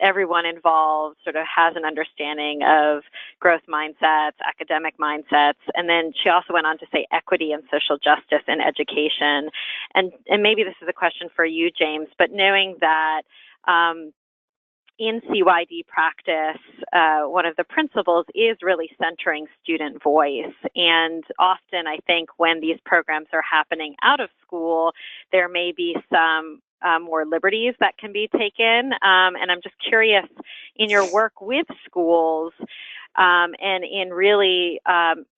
everyone involved sort of has an understanding of growth mindsets, academic mindsets, and then she also went on to say equity and social justice in education. And maybe this is a question for you, James, but knowing that in CYD practice, one of the principles is really centering student voice. And often, I think, when these programs are happening out of school, there may be some more liberties that can be taken. And I'm just curious, in your work with schools and in really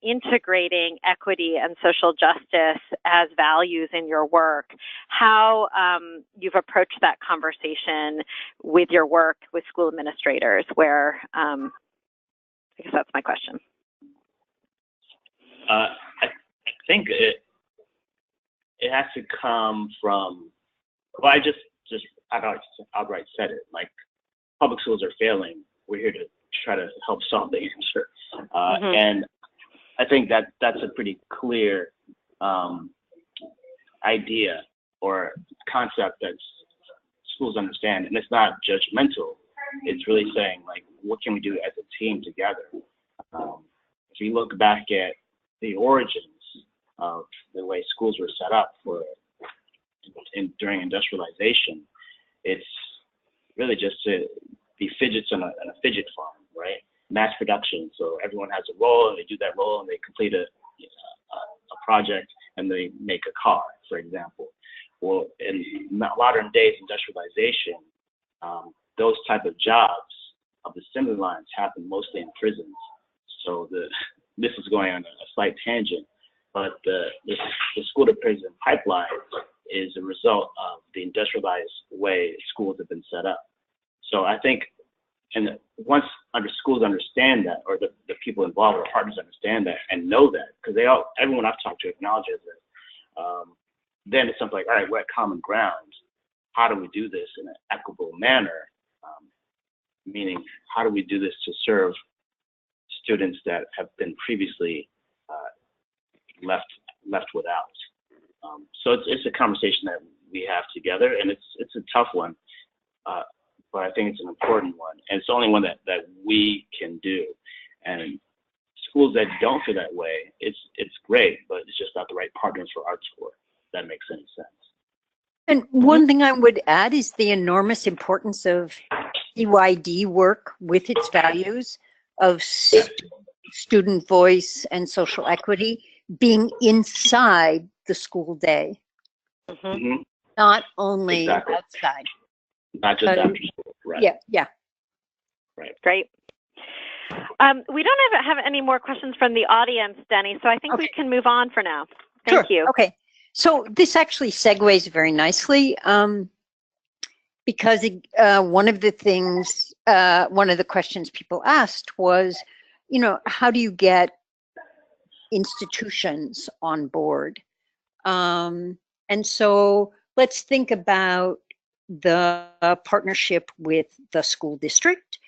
integrating equity and social justice as values in your work, how you've approached that conversation with your work with school administrators, where I guess that's my question. I think it has to come from, well, I just outright said it, like, public schools are failing. We're here to try to help solve the answer. And I think that's a pretty clear idea or concept that schools understand. And it's not judgmental. It's really saying, like, what can we do as a team together? If you look back at the origins of the way schools were set up during industrialization, it's really just to be fidgets on a fidget farm, right? Mass production. So everyone has a role, and they do that role, and they complete a project, and they make a car, for example. Well, in modern days industrialization, those type of jobs of the assembly lines happen mostly in prisons. So this is going on a slight tangent, but the school to prison pipeline is a result of the industrialized way schools have been set up. So I think, and once schools understand that, or the people involved or partners understand that and know that, because everyone I've talked to acknowledges it, then it's something like, all right, we're at common ground. How do we do this in an equitable manner? Meaning, how do we do this to serve students that have been previously left without? So it's a conversation that we have together, and it's a tough one, but I think it's an important one, and it's the only one that we can do. And schools that don't feel that way, it's great, but it's just not the right partners for arts core. If that makes any sense. And one thing I would add is the enormous importance of CYD work with its values of student voice and social equity being inside the school day, not only outside. Not just after school, right? Yeah. Right. Great. We don't have any more questions from the audience, Denny, so I think we can move on for now. Thank you. Okay. So this actually segues very nicely because one of the things, one of the questions people asked was, you know, how do you get institutions on board? And so let's think about the partnership with the school district.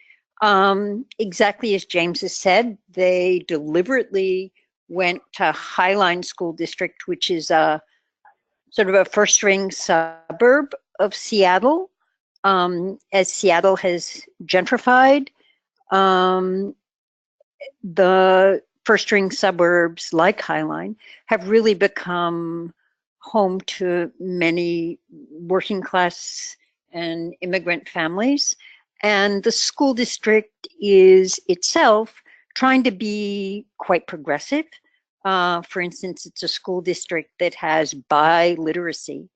Exactly as James has said, they deliberately went to Highline School District, which is a sort of a first-ring suburb of Seattle. As Seattle has gentrified, the first-ring suburbs like Highline have really become home to many working class and immigrant families. And the school district is itself trying to be quite progressive. For instance, it's a school district that has biliteracy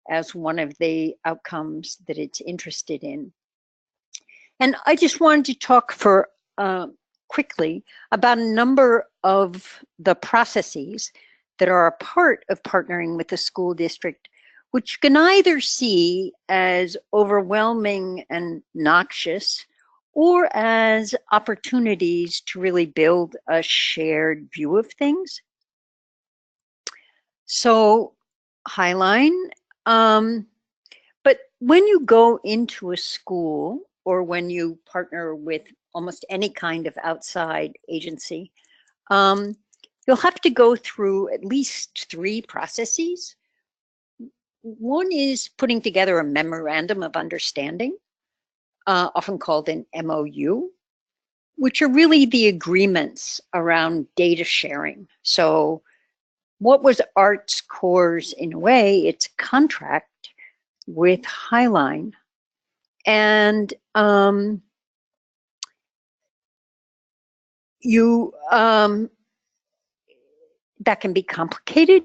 as one of the outcomes that it's interested in. And I just wanted to talk for quickly about a number of the processes that are a part of partnering with the school district, which you can either see as overwhelming and noxious or as opportunities to really build a shared view of things. So, Highline, but when you go into a school or when you partner with almost any kind of outside agency, you'll have to go through at least 3 processes. One is putting together a memorandum of understanding, often called an MOU, which are really the agreements around data sharing. So what was Arts Corps' in a way, its contract with Highline. And that can be complicated,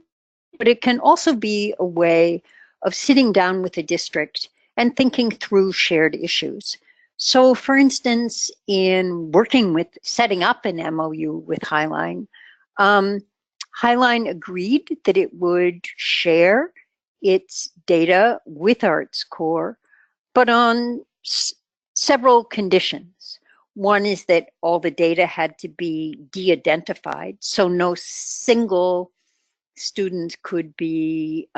but it can also be a way of sitting down with the district and thinking through shared issues. So for instance, in working with setting up an MOU with Highline, Highline agreed that it would share its data with Arts Corps, but on several conditions. One is that all the data had to be de-identified, so no single student could be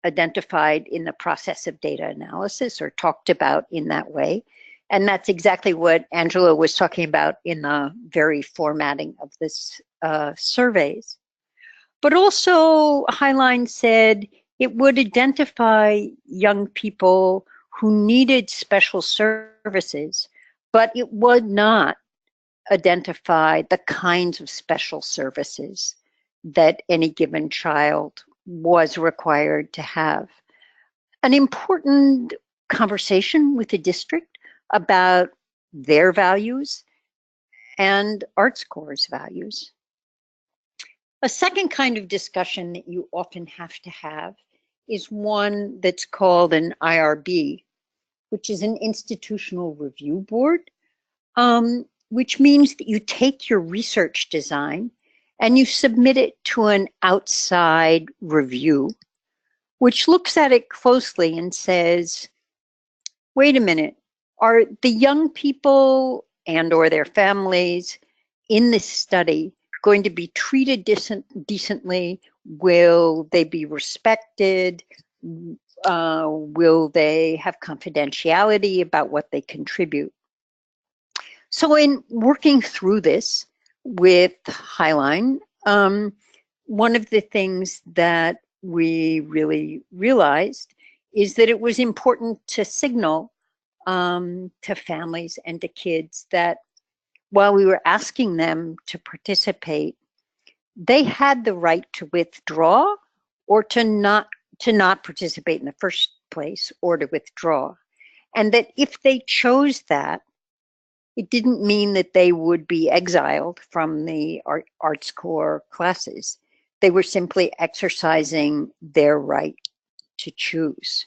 identified in the process of data analysis or talked about in that way. And that's exactly what Angela was talking about in the very formatting of this surveys. But also, Highline said it would identify young people who needed special services, but it would not identify the kinds of special services that any given child was required to have. An important conversation with the district about their values and Arts Corps' values. A second kind of discussion that you often have to have is one that's called an IRB, which is an institutional review board, which means that you take your research design and you submit it to an outside review, which looks at it closely and says, wait a minute, are the young people and or their families in this study going to be treated decently? Will they be respected? Will they have confidentiality about what they contribute? So in working through this with Highline, one of the things that we really realized is that it was important to signal to families and to kids that while we were asking them to participate, they had the right to withdraw or to not participate in the first place or to withdraw. And that if they chose that, it didn't mean that they would be exiled from the Arts Corps classes. They were simply exercising their right to choose.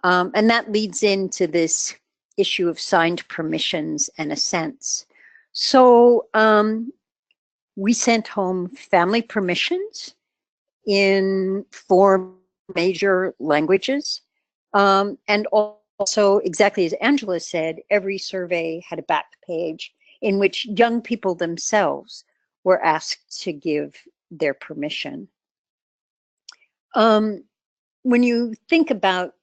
And that leads into this issue of signed permissions and assents. So we sent home family permissions in 4 major languages. And also, exactly as Angela said, every survey had a back page in which young people themselves were asked to give their permission. When you think about,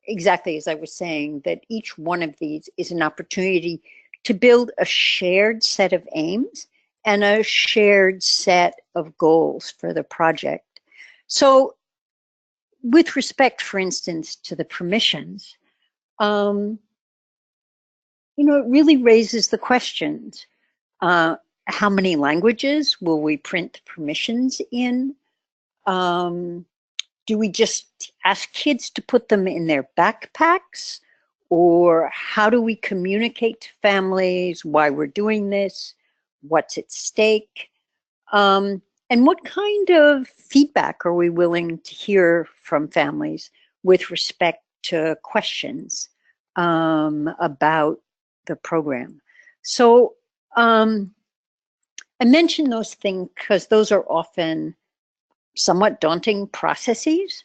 exactly as I was saying, that each one of these is an opportunity to build a shared set of aims and a shared set of goals for the project. So with respect, for instance, to the permissions, you know, it really raises the questions. How many languages will we print permissions in? Do we just ask kids to put them in their backpacks? Or how do we communicate to families why we're doing this? What's at stake? And what kind of feedback are we willing to hear from families with respect to questions about the program? So I mention those things because those are often somewhat daunting processes,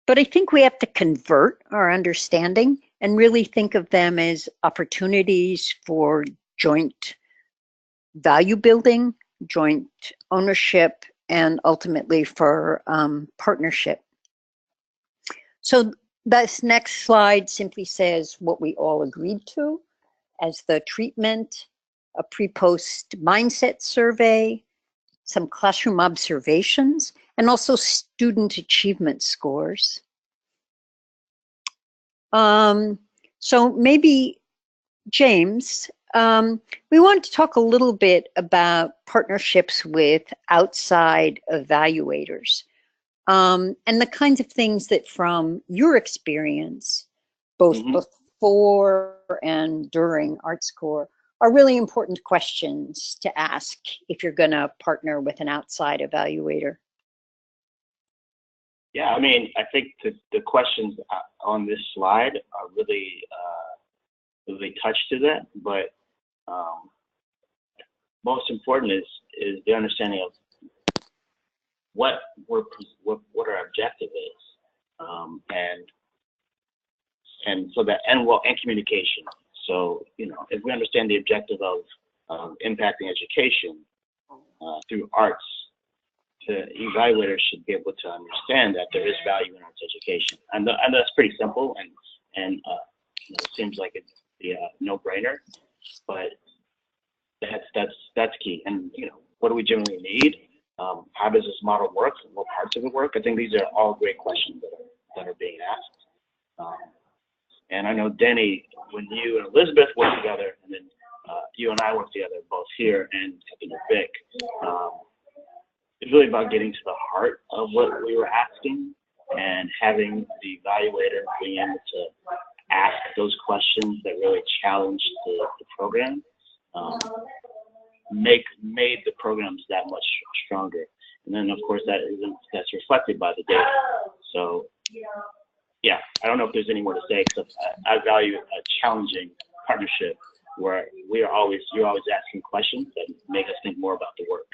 but I think we have to convert our understanding and really think of them as opportunities for joint value building, joint ownership, and ultimately for partnership. So this next slide simply says what we all agreed to as the treatment, a pre-post mindset survey, some classroom observations, and also student achievement scores. So maybe, James, we want to talk a little bit about partnerships with outside evaluators and the kinds of things that from your experience, both before and during ArtsCore, are really important questions to ask if you're going to partner with an outside evaluator. Yeah, I mean, I think the questions on this slide are really touch to that, but most important is the understanding of what our objective is, and so that and communication. So, you know, if we understand the objective of impacting education through arts, the evaluators should be able to understand that there is value in arts education. And that's pretty simple, and you know, it seems like it's the no-brainer, but that's key. And you know, what do we generally need? How does this model work? What parts of it work? I think these are all great questions that are being asked. And I know, Denny, when you and Elizabeth work together, and then you and I work together, both here and at the Vic, it's really about getting to the heart of what we were asking and having the evaluator being able to ask those questions that really challenged the program, made the programs that much stronger. And then, of course, that's reflected by the data. So, yeah, I don't know if there's any more to say, except I value a challenging partnership where you're always asking questions that make us think more about the work.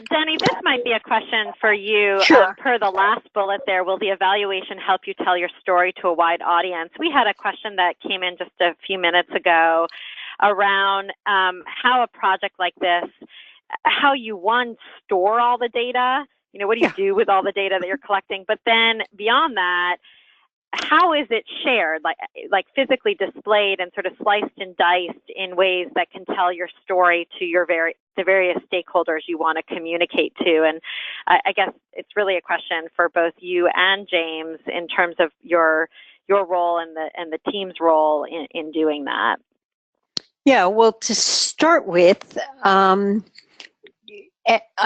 Denny, this might be a question for you. Sure. Per the last bullet there, will the evaluation help you tell your story to a wide audience? We had a question that came in just a few minutes ago around how a project like this, how you, store all the data. You know, what do you do with all the data that you're collecting? But then beyond that, how is it shared, like physically displayed and sort of sliced and diced in ways that can tell your story to the various stakeholders you want to communicate to? And I guess it's really a question for both you and James in terms of your role and the team's role in doing that. Yeah, well, to start with, I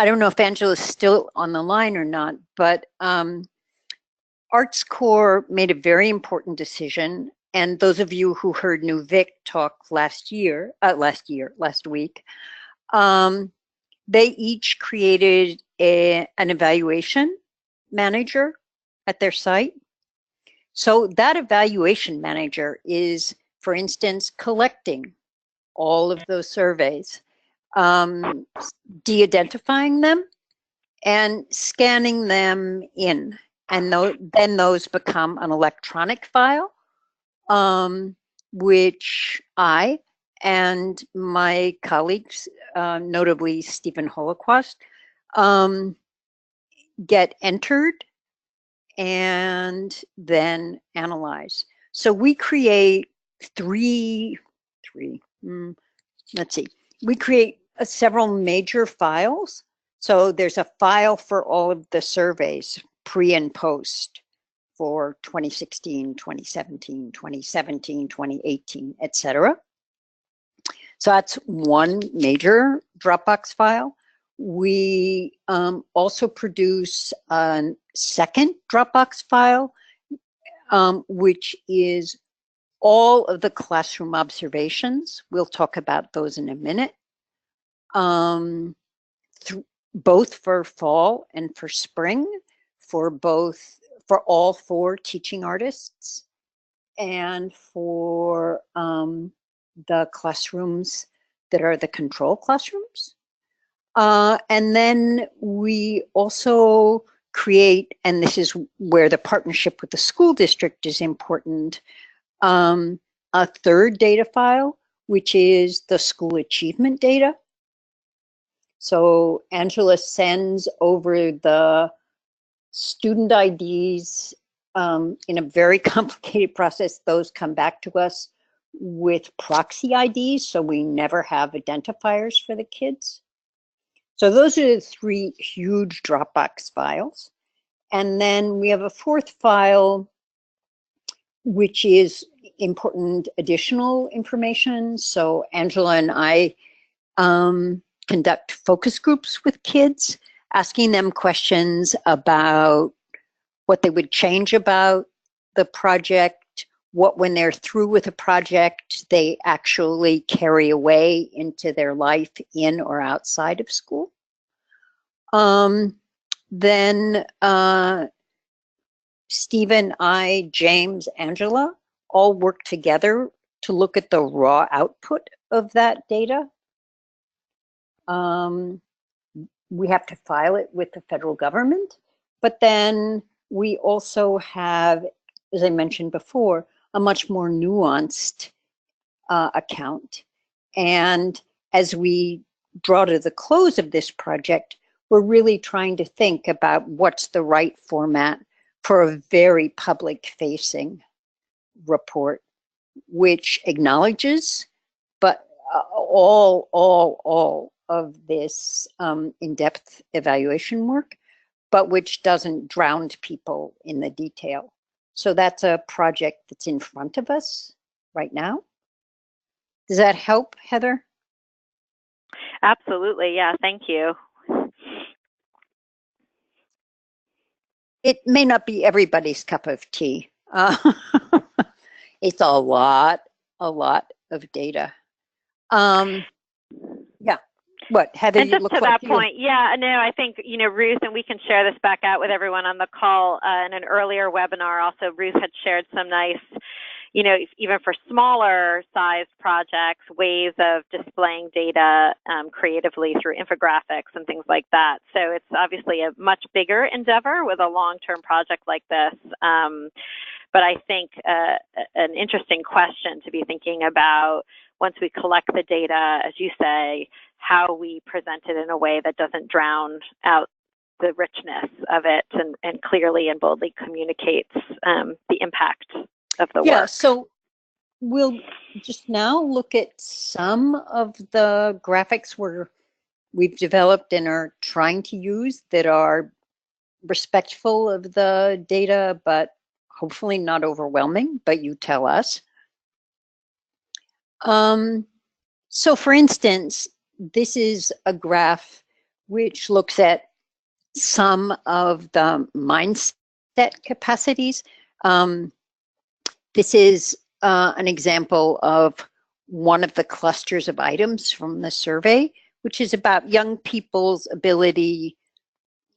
don't know if Angela's still on the line or not, but ArtsCore made a very important decision, and those of you who heard New Vic talk last week, they each created an evaluation manager at their site. So that evaluation manager is, for instance, collecting all of those surveys, de-identifying them, and scanning them in. And then those become an electronic file, which I and my colleagues, notably Stephen Holocaust, get entered and then analyze. So we create we create several major files. So there's a file for all of the surveys, pre and post, for 2016, 2017, 2017, 2018, etc. So that's one major Dropbox file. We also produce a second Dropbox file, which is all of the classroom observations. We'll talk about those in a minute. Both for fall and for spring, for all 4 teaching artists, and for the classrooms that are the control classrooms. And then we also create, and this is where the partnership with the school district is important, a third data file, which is the school achievement data. So Angela sends over the student IDs in a very complicated process. Those come back to us with proxy IDs, so we never have identifiers for the kids. So those are the 3 huge Dropbox files. And then we have a 4th file, which is important additional information. So Angela and I conduct focus groups with kids, asking them questions about what they would change about the project, what when they're through with a project, they actually carry away into their life in or outside of school. Then Stephen, I, James, Angela all work together to look at the raw output of that data. We have to file it with the federal government, but then we also have, as I mentioned before, a much more nuanced account. And as we draw to the close of this project, we're really trying to think about what's the right format for a very public-facing report, which acknowledges, but all of this in-depth evaluation work, but which doesn't drown people in the detail. So that's a project that's in front of us right now. Does that help, Heather? Absolutely, yeah, thank you. It may not be everybody's cup of tea. It's a lot of data. Yeah. What, Heather? And just to that point, yeah, no, I think, you know, Ruth, and we can share this back out with everyone on the call. In an earlier webinar, also, Ruth had shared some nice, you know, even for smaller sized projects, ways of displaying data creatively through infographics and things like that. So it's obviously a much bigger endeavor with a long-term project like this. But I think an interesting question to be thinking about once we collect the data, as you say, how we present it in a way that doesn't drown out the richness of it and clearly and boldly communicates the impact of the work. Yeah, so we'll just now look at some of the graphics we've developed and are trying to use that are respectful of the data, but hopefully not overwhelming, but you tell us. So for instance, this is a graph which looks at some of the mindset capacities. This is an example of one of the clusters of items from the survey, which is about young people's ability.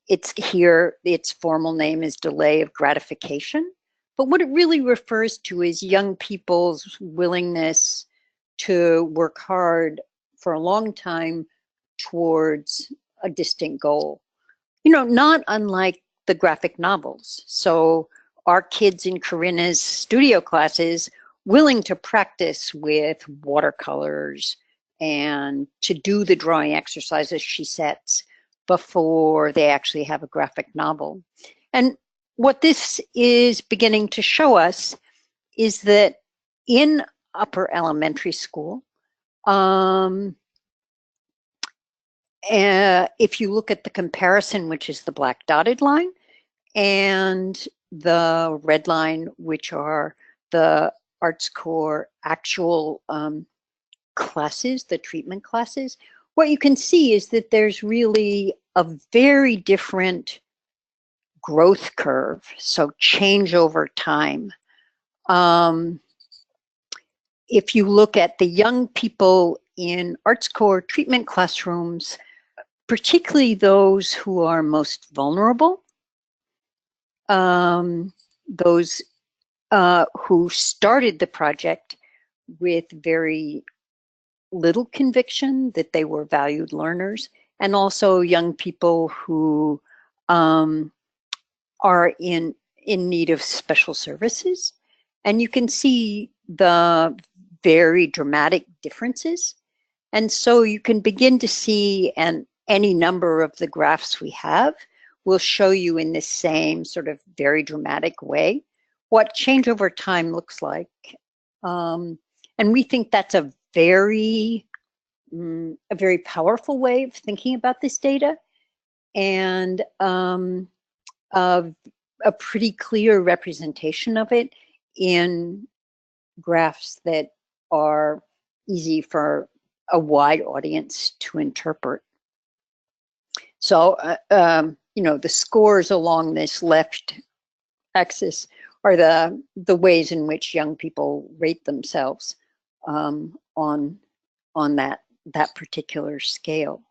It's here, its formal name is delay of gratification. But what it really refers to is young people's willingness to work hard for a long time towards a distant goal. You know, not unlike the graphic novels. So our kids in Corinna's studio classes willing to practice with watercolors and to do the drawing exercises she sets before they actually have a graphic novel. And what this is beginning to show us is that in upper elementary school, if you look at the comparison, which is the black dotted line, and the red line, which are the Arts Core actual classes, the treatment classes, what you can see is that there's really a very different growth curve, so change over time. If you look at the young people in Arts Core treatment classrooms, particularly those who are most vulnerable, those who started the project with very little conviction that they were valued learners, and also young people who are in need of special services. And you can see the very dramatic differences. And so you can begin to see, and any number of the graphs we have will show you in this same sort of very dramatic way what change over time looks like. And we think that's a very powerful way of thinking about this data, and a pretty clear representation of it in graphs that are easy for a wide audience to interpret. So, you know, the scores along this left axis are the ways in which young people rate themselves on that particular scale.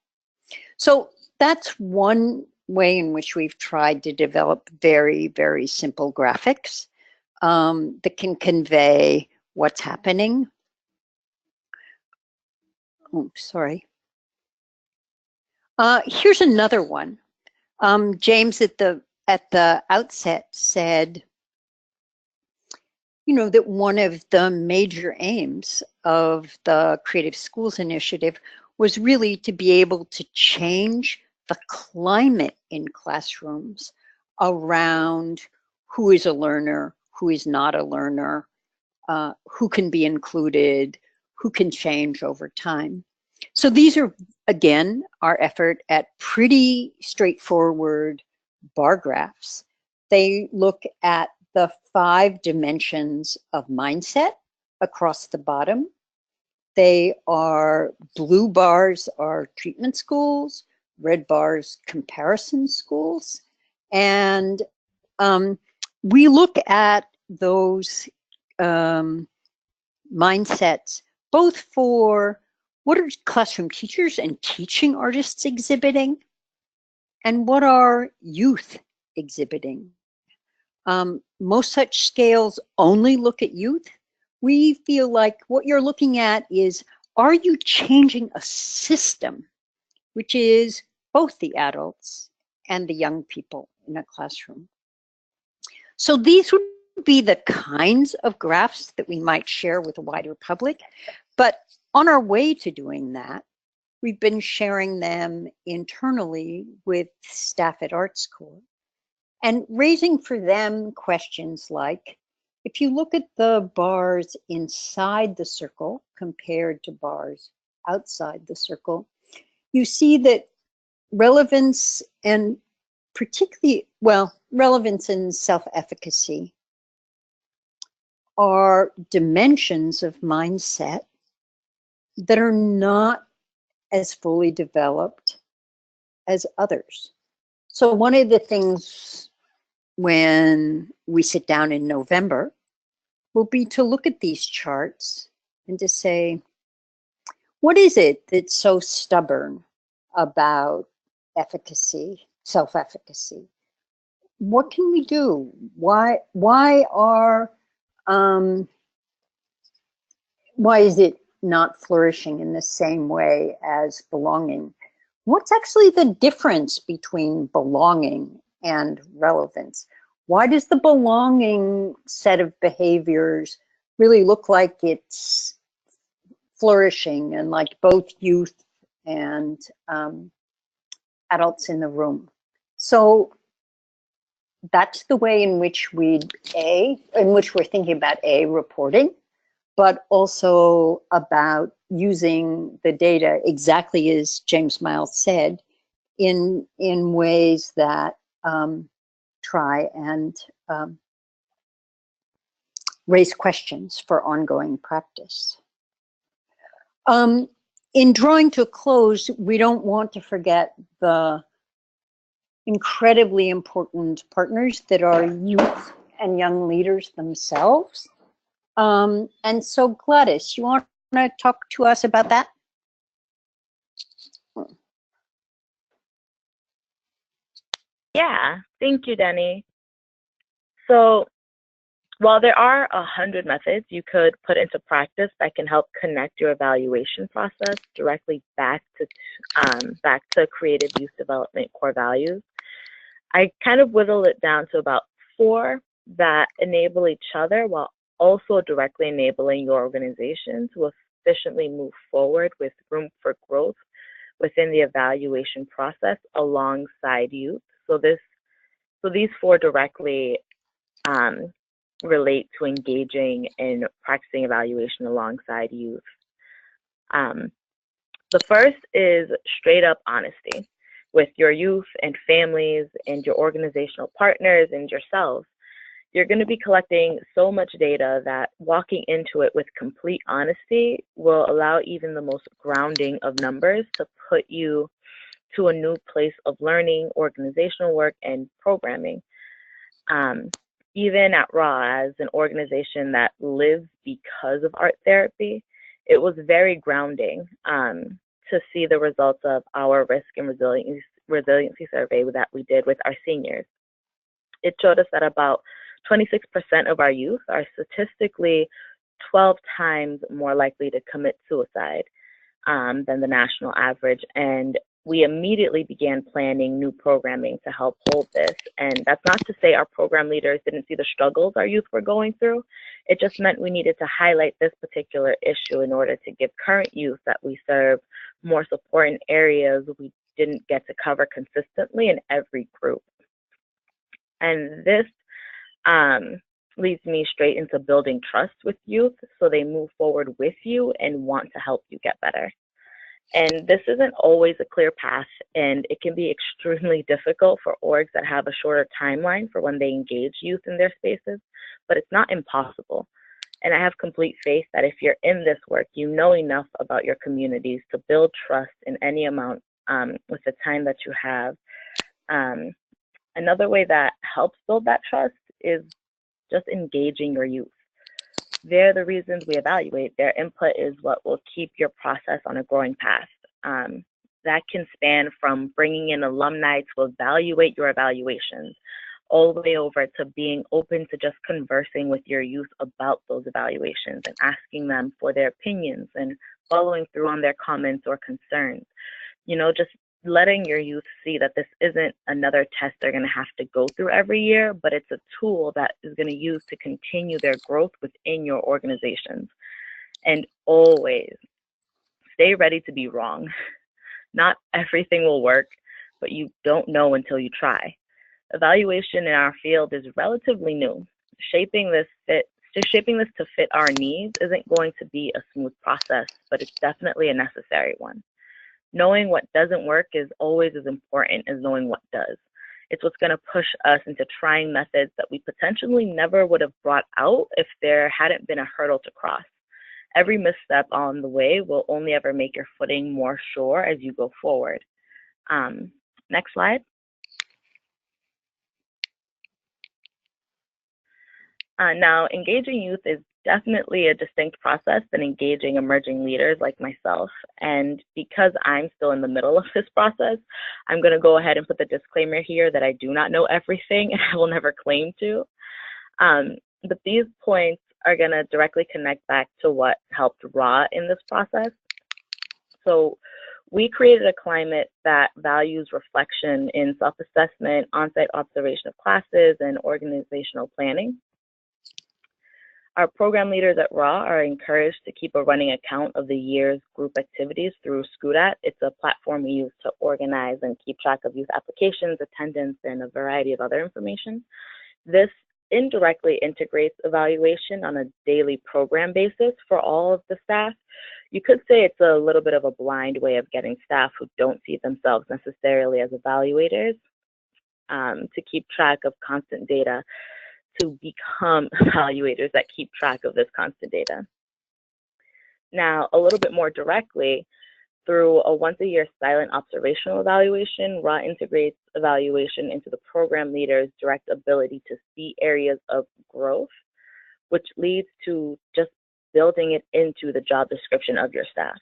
So that's one way in which we've tried to develop very, very simple graphics that can convey what's happening. Oh, sorry. Here's another one. James at the outset said, you know, that one of the major aims of the Creative Schools Initiative was really to be able to change the climate in classrooms around who is a learner, who is not a learner, who can be included, who can change over time. So these are, again, our effort at pretty straightforward bar graphs. They look at the 5 dimensions of mindset across the bottom. They are, blue bars are treatment schools, red bars comparison schools. And we look at those mindsets both for what are classroom teachers and teaching artists exhibiting, and what are youth exhibiting. Most such scales only look at youth. We feel like what you're looking at is, are you changing a system, which is both the adults and the young people in a classroom? So these would be the kinds of graphs that we might share with a wider public. But on our way to doing that, we've been sharing them internally with staff at Arts Core and raising for them questions like, if you look at the bars inside the circle compared to bars outside the circle, you see that relevance, and particularly, well, relevance and self-efficacy are dimensions of mindset that are not as fully developed as others. So one of the things when we sit down in November will be to look at these charts and to say, what is it that's so stubborn about efficacy, self-efficacy? What can we do? Why is it not flourishing in the same way as belonging? what's actually the difference between belonging and relevance? Why does the belonging set of behaviors really look like it's flourishing and like both youth and adults in the room? So that's the way in which we're thinking about reporting, but also about using the data exactly as James Miles said, in ways that try and raise questions for ongoing practice. In drawing to a close, we don't want to forget the incredibly important partners that are youth and young leaders themselves. And so Gladys, you want to talk to us about that? Yeah, thank you, Denny. So while there are 100 methods you could put into practice that can help connect your evaluation process directly back to creative youth development core values, I kind of whittled it down to about 4 that enable each other while also directly enabling your organization to efficiently move forward with room for growth within the evaluation process alongside youth. So these 4 directly relate to engaging in practicing evaluation alongside youth. The first is straight up honesty with your youth and families and your organizational partners and yourselves. You're going to be collecting so much data that walking into it with complete honesty will allow even the most grounding of numbers to put you to a new place of learning, organizational work, and programming. Even at RAW, as an organization that lives because of art therapy, it was very grounding to see the results of our risk and resiliency survey that we did with our seniors. It showed us that about 26% of our youth are statistically 12 times more likely to commit suicide than the national average. And we immediately began planning new programming to help hold this. And that's not to say our program leaders didn't see the struggles our youth were going through. It just meant we needed to highlight this particular issue in order to give current youth that we serve more support in areas we didn't get to cover consistently in every group. And this leads me straight into building trust with youth so they move forward with you and want to help you get better. And this isn't always a clear path, and it can be extremely difficult for orgs that have a shorter timeline for when they engage youth in their spaces, but it's not impossible. And I have complete faith that if you're in this work, you know enough about your communities to build trust in any amount with the time that you have. Another way that helps build that trust is just engaging your youth. They're the reasons we evaluate. Their input is what will keep your process on a growing path. That can span from bringing in alumni to evaluate your evaluations, all the way over to being open to just conversing with your youth about those evaluations and asking them for their opinions and following through on their comments or concerns. You know, just letting your youth see that this isn't another test they're going to have to go through every year, but it's a tool that is going to use to continue their growth within your organizations. And always stay ready to be wrong. Not everything will work, but you don't know until you try. Evaluation in our field is relatively new. Shaping this to fit our needs isn't going to be a smooth process, but it's definitely a necessary one. Knowing what doesn't work is always as important as knowing what does. It's what's going to push us into trying methods that we potentially never would have brought out if there hadn't been a hurdle to cross. Every misstep on the way will only ever make your footing more sure as you go forward. Next slide. Now, engaging youth is definitely a distinct process than engaging emerging leaders like myself. And because I'm still in the middle of this process, I'm going to go ahead and put the disclaimer here that I do not know everything and I will never claim to. But these points are going to directly connect back to what helped RAW in this process. So We created a climate that values reflection in self-assessment, on-site observation of classes, and organizational planning. Our program leaders at RAW are encouraged to keep a running account of the year's group activities through SCUDAT. It's a platform we use to organize and keep track of youth applications, attendance, and a variety of other information. This indirectly integrates evaluation on a daily program basis for all of the staff. You could say it's a little bit of a blind way of getting staff who don't see themselves necessarily as evaluators to keep track of constant data, to become evaluators that keep track of this constant data. Now, a little bit more directly, through a once-a-year silent observational evaluation, RAW integrates evaluation into the program leader's direct ability to see areas of growth, which leads to just building it into the job description of your staff,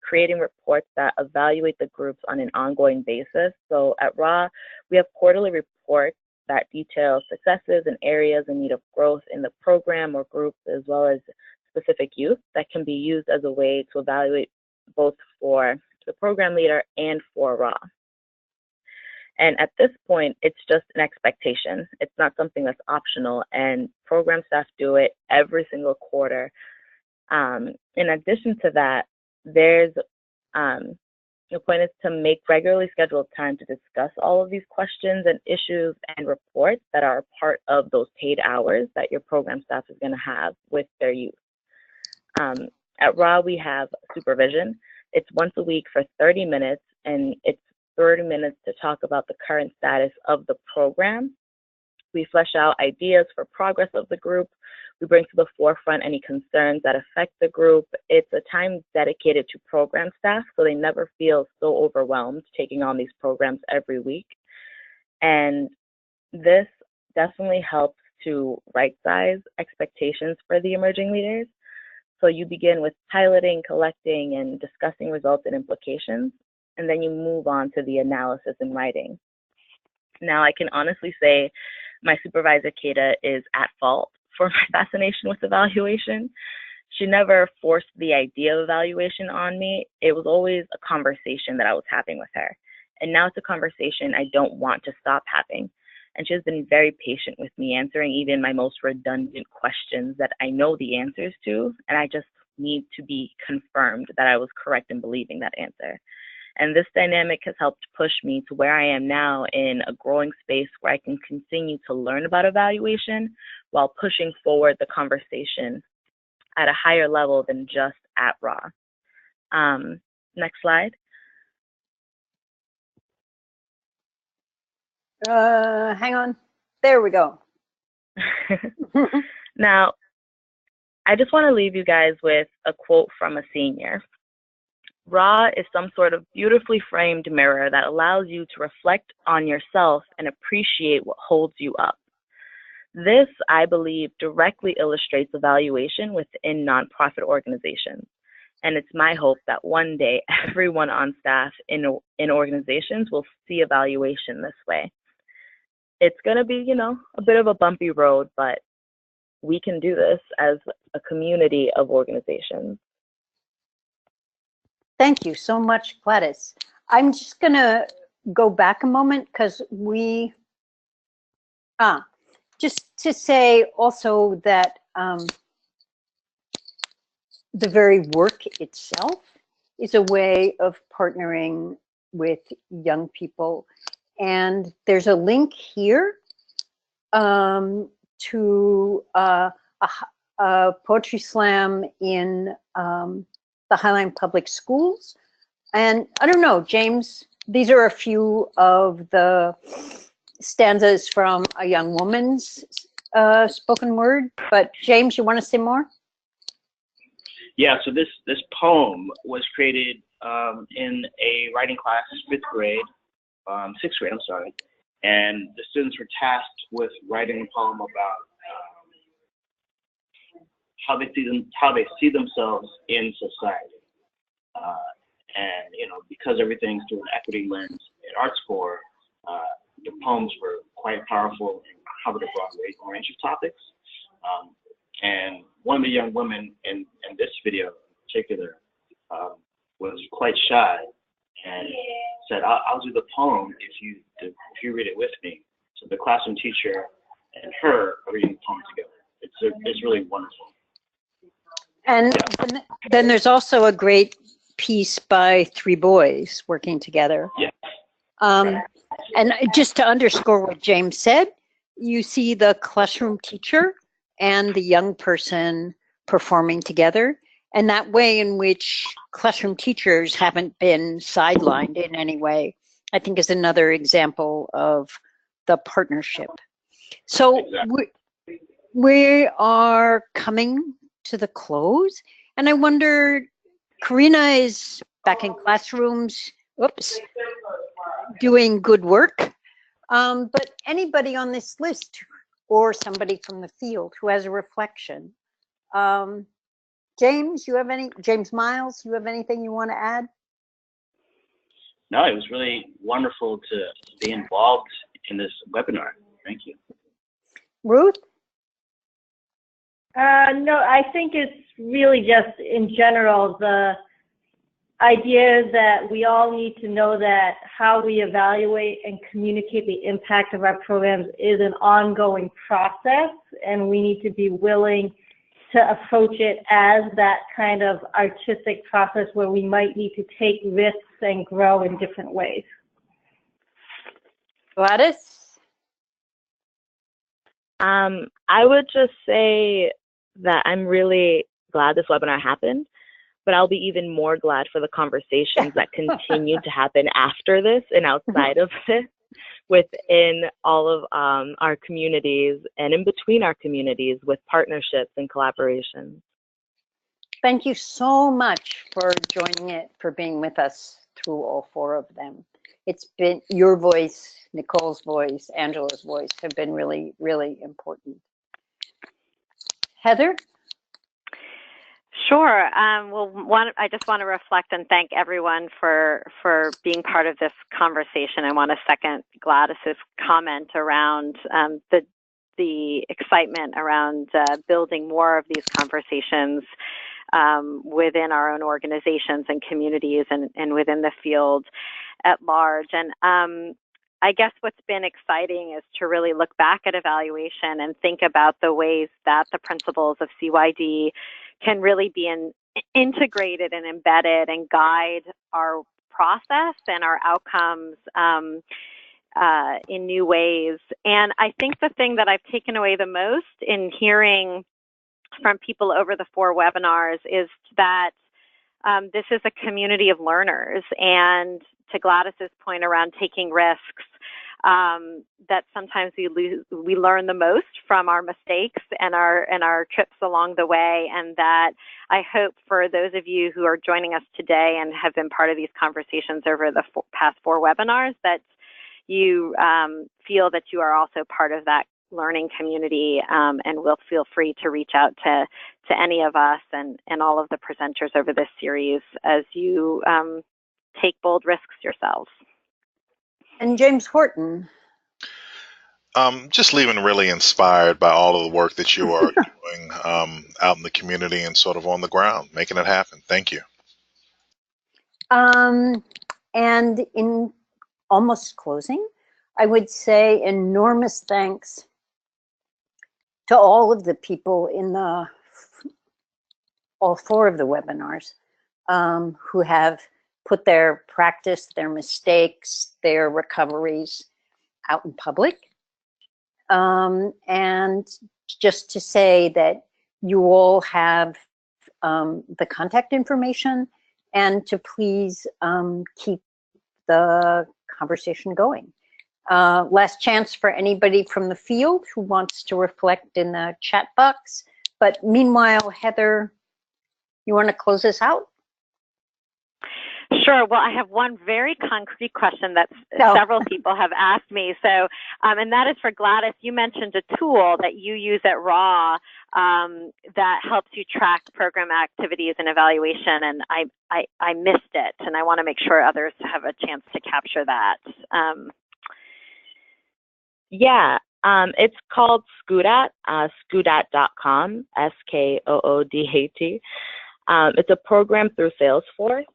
creating reports that evaluate the groups on an ongoing basis. So at RAW, we have quarterly reports that detail successes and areas in need of growth in the program or group, as well as specific youth that can be used as a way to evaluate both for the program leader and for RAW. And at this point, it's just an expectation. It's not something that's optional, and program staff do it every single quarter. In addition to that, there's the point is to make regularly scheduled time to discuss all of these questions and issues and reports that are a part of those paid hours that your program staff is going to have with their youth. At RAW, we have supervision. It's once a week for 30 minutes, and it's 30 minutes to talk about the current status of the program. We flesh out ideas for progress of the group. We bring to the forefront any concerns that affect the group. It's a time dedicated to program staff, so they never feel so overwhelmed taking on these programs every week. And this definitely helps to right-size expectations for the emerging leaders. So you begin with piloting, collecting, and discussing results and implications, and then you move on to the analysis and writing. Now, I can honestly say my supervisor, Kata, is at fault for my fascination with evaluation. She never forced the idea of evaluation on me. It was always a conversation that I was having with her. And now it's a conversation I don't want to stop having. And she has been very patient with me, answering even my most redundant questions that I know the answers to, and I just need to be confirmed that I was correct in believing that answer. And this dynamic has helped push me to where I am now in a growing space where I can continue to learn about evaluation while pushing forward the conversation at a higher level than just at RAW. Next slide. Hang on. There we go. Now, I just want to leave you guys with a quote from a senior. RAW is some sort of beautifully framed mirror that allows you to reflect on yourself and appreciate what holds you up. This, I believe, directly illustrates evaluation within nonprofit organizations. And it's my hope that one day everyone on staff in organizations will see evaluation this way. It's going to be, a bit of a bumpy road, but we can do this as a community of organizations. Thank you so much, Gladys. I'm just going to go back a moment because just to say also that the very work itself is a way of partnering with young people. And there's a link here to a poetry slam in the Highline Public Schools. And I don't know, James, these are a few of the stanzas from a young woman's spoken word, but James, you want to say more? Yeah, so this poem was created in a writing class, sixth grade, I'm sorry. And the students were tasked with writing a poem about how they see themselves in society. And because everything's through an equity lens at ArtScore, the poems were quite powerful and covered a broad range of topics. And one of the young women in this video in particular was quite shy and said, I'll do the poem if you read it with me. So the classroom teacher and her are reading the poem together. It's really wonderful. And then there's also a great piece by three boys working together. Yes. And just to underscore what James said, you see the classroom teacher and the young person performing together. And that way in which classroom teachers haven't been sidelined in any way, I think is another example of the partnership. So Exactly. we are coming to the close. And I wonder, Karina is back in classrooms, doing good work. But anybody on this list or somebody from the field who has a reflection. James, James Miles, you have anything you want to add? No, it was really wonderful to be involved in this webinar. Thank you. Ruth? No, I think it's really just in general the idea that we all need to know that how we evaluate and communicate the impact of our programs is an ongoing process, and we need to be willing to approach it as that kind of artistic process where we might need to take risks and grow in different ways. Gladys? I would just say that I'm really glad this webinar happened, but I'll be even more glad for the conversations that continue to happen after this and outside of this within all of our communities and in between our communities with partnerships and collaborations. Thank you so much for for being with us through all four of them. It's been your voice, Nicole's voice, Angela's voice have been really, really important. Heather? Sure. Well, I just want to reflect and thank everyone for being part of this conversation. I want to second Gladys's comment around the excitement around building more of these conversations within our own organizations and communities and within the field at large. And I guess what's been exciting is to really look back at evaluation and think about the ways that the principles of CYD can really be integrated and embedded and guide our process and our outcomes in new ways. And I think the thing that I've taken away the most in hearing from people over the 4 webinars is that this is a community of learners. And to Gladys's point around taking risks, that sometimes we learn the most from our mistakes and our trips along the way, and that I hope for those of you who are joining us today and have been part of these conversations over the past 4 webinars, that you feel that you are also part of that learning community, and will feel free to reach out to any of us and all of the presenters over this series as you take bold risks yourselves. And James Horton. Just leaving really inspired by all of the work that you are doing out in the community and sort of on the ground, making it happen. Thank you. And in almost closing, I would say enormous thanks to all of the people in all 4 of the webinars who have put their practice, their mistakes, their recoveries out in public. And just to say that you all have the contact information, and to please keep the conversation going. Last chance for anybody from the field who wants to reflect in the chat box. But meanwhile, Heather, you want to close us out? Sure. Well, I have one very concrete question that several people have asked me. So, and that is for Gladys. You mentioned a tool that you use at RAW that helps you track program activities and evaluation, and I missed it, and I want to make sure others have a chance to capture that. Yeah, it's called Skoodat, skoodat.com, SKOODAT. It's a program through Salesforce.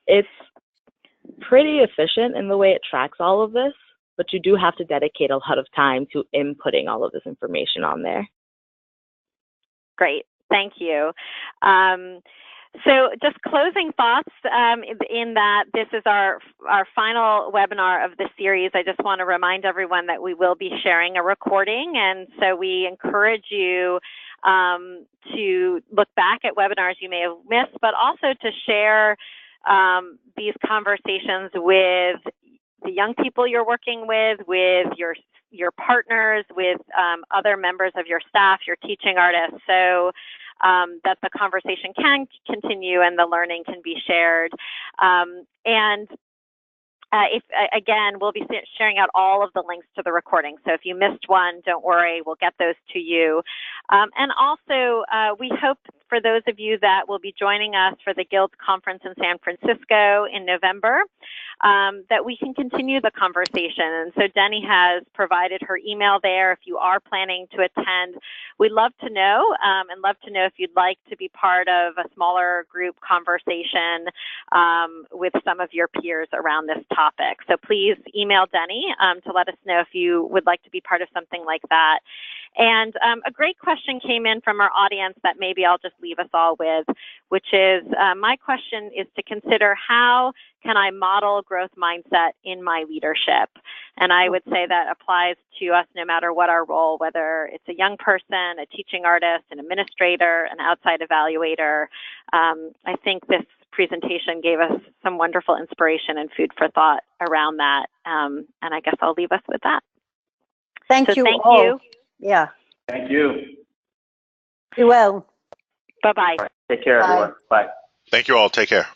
It's pretty efficient in the way it tracks all of this, but you do have to dedicate a lot of time to inputting all of this information on there. Great, thank you. So just closing thoughts in that this is our final webinar of the series. I just want to remind everyone that we will be sharing a recording, and so we encourage you to look back at webinars you may have missed, but also to share these conversations with the young people you're working with your partners, with other members of your staff, your teaching artists, so that the conversation can continue and the learning can be shared. Again, we'll be sharing out all of the links to the recording. So if you missed one, don't worry, we'll get those to you. And also, we hope for those of you that will be joining us for the Guild Conference in San Francisco in November, that we can continue the conversation. And so Denny has provided her email there if you are planning to attend. We'd love to know, and love to know if you'd like to be part of a smaller group conversation with some of your peers around this topic. So please email Denny to let us know if you would like to be part of something like that. And a great question came in from our audience that maybe I'll just leave us all with, which is, my question is to consider, how can I model growth mindset in my leadership? And I would say that applies to us no matter what our role, whether it's a young person, a teaching artist, an administrator, an outside evaluator. I think this presentation gave us some wonderful inspiration and food for thought around that. And I guess I'll leave us with that. Thank you all. Yeah. Thank you. Be well. Bye-bye. Take care, everyone. Bye. Thank you all. Take care.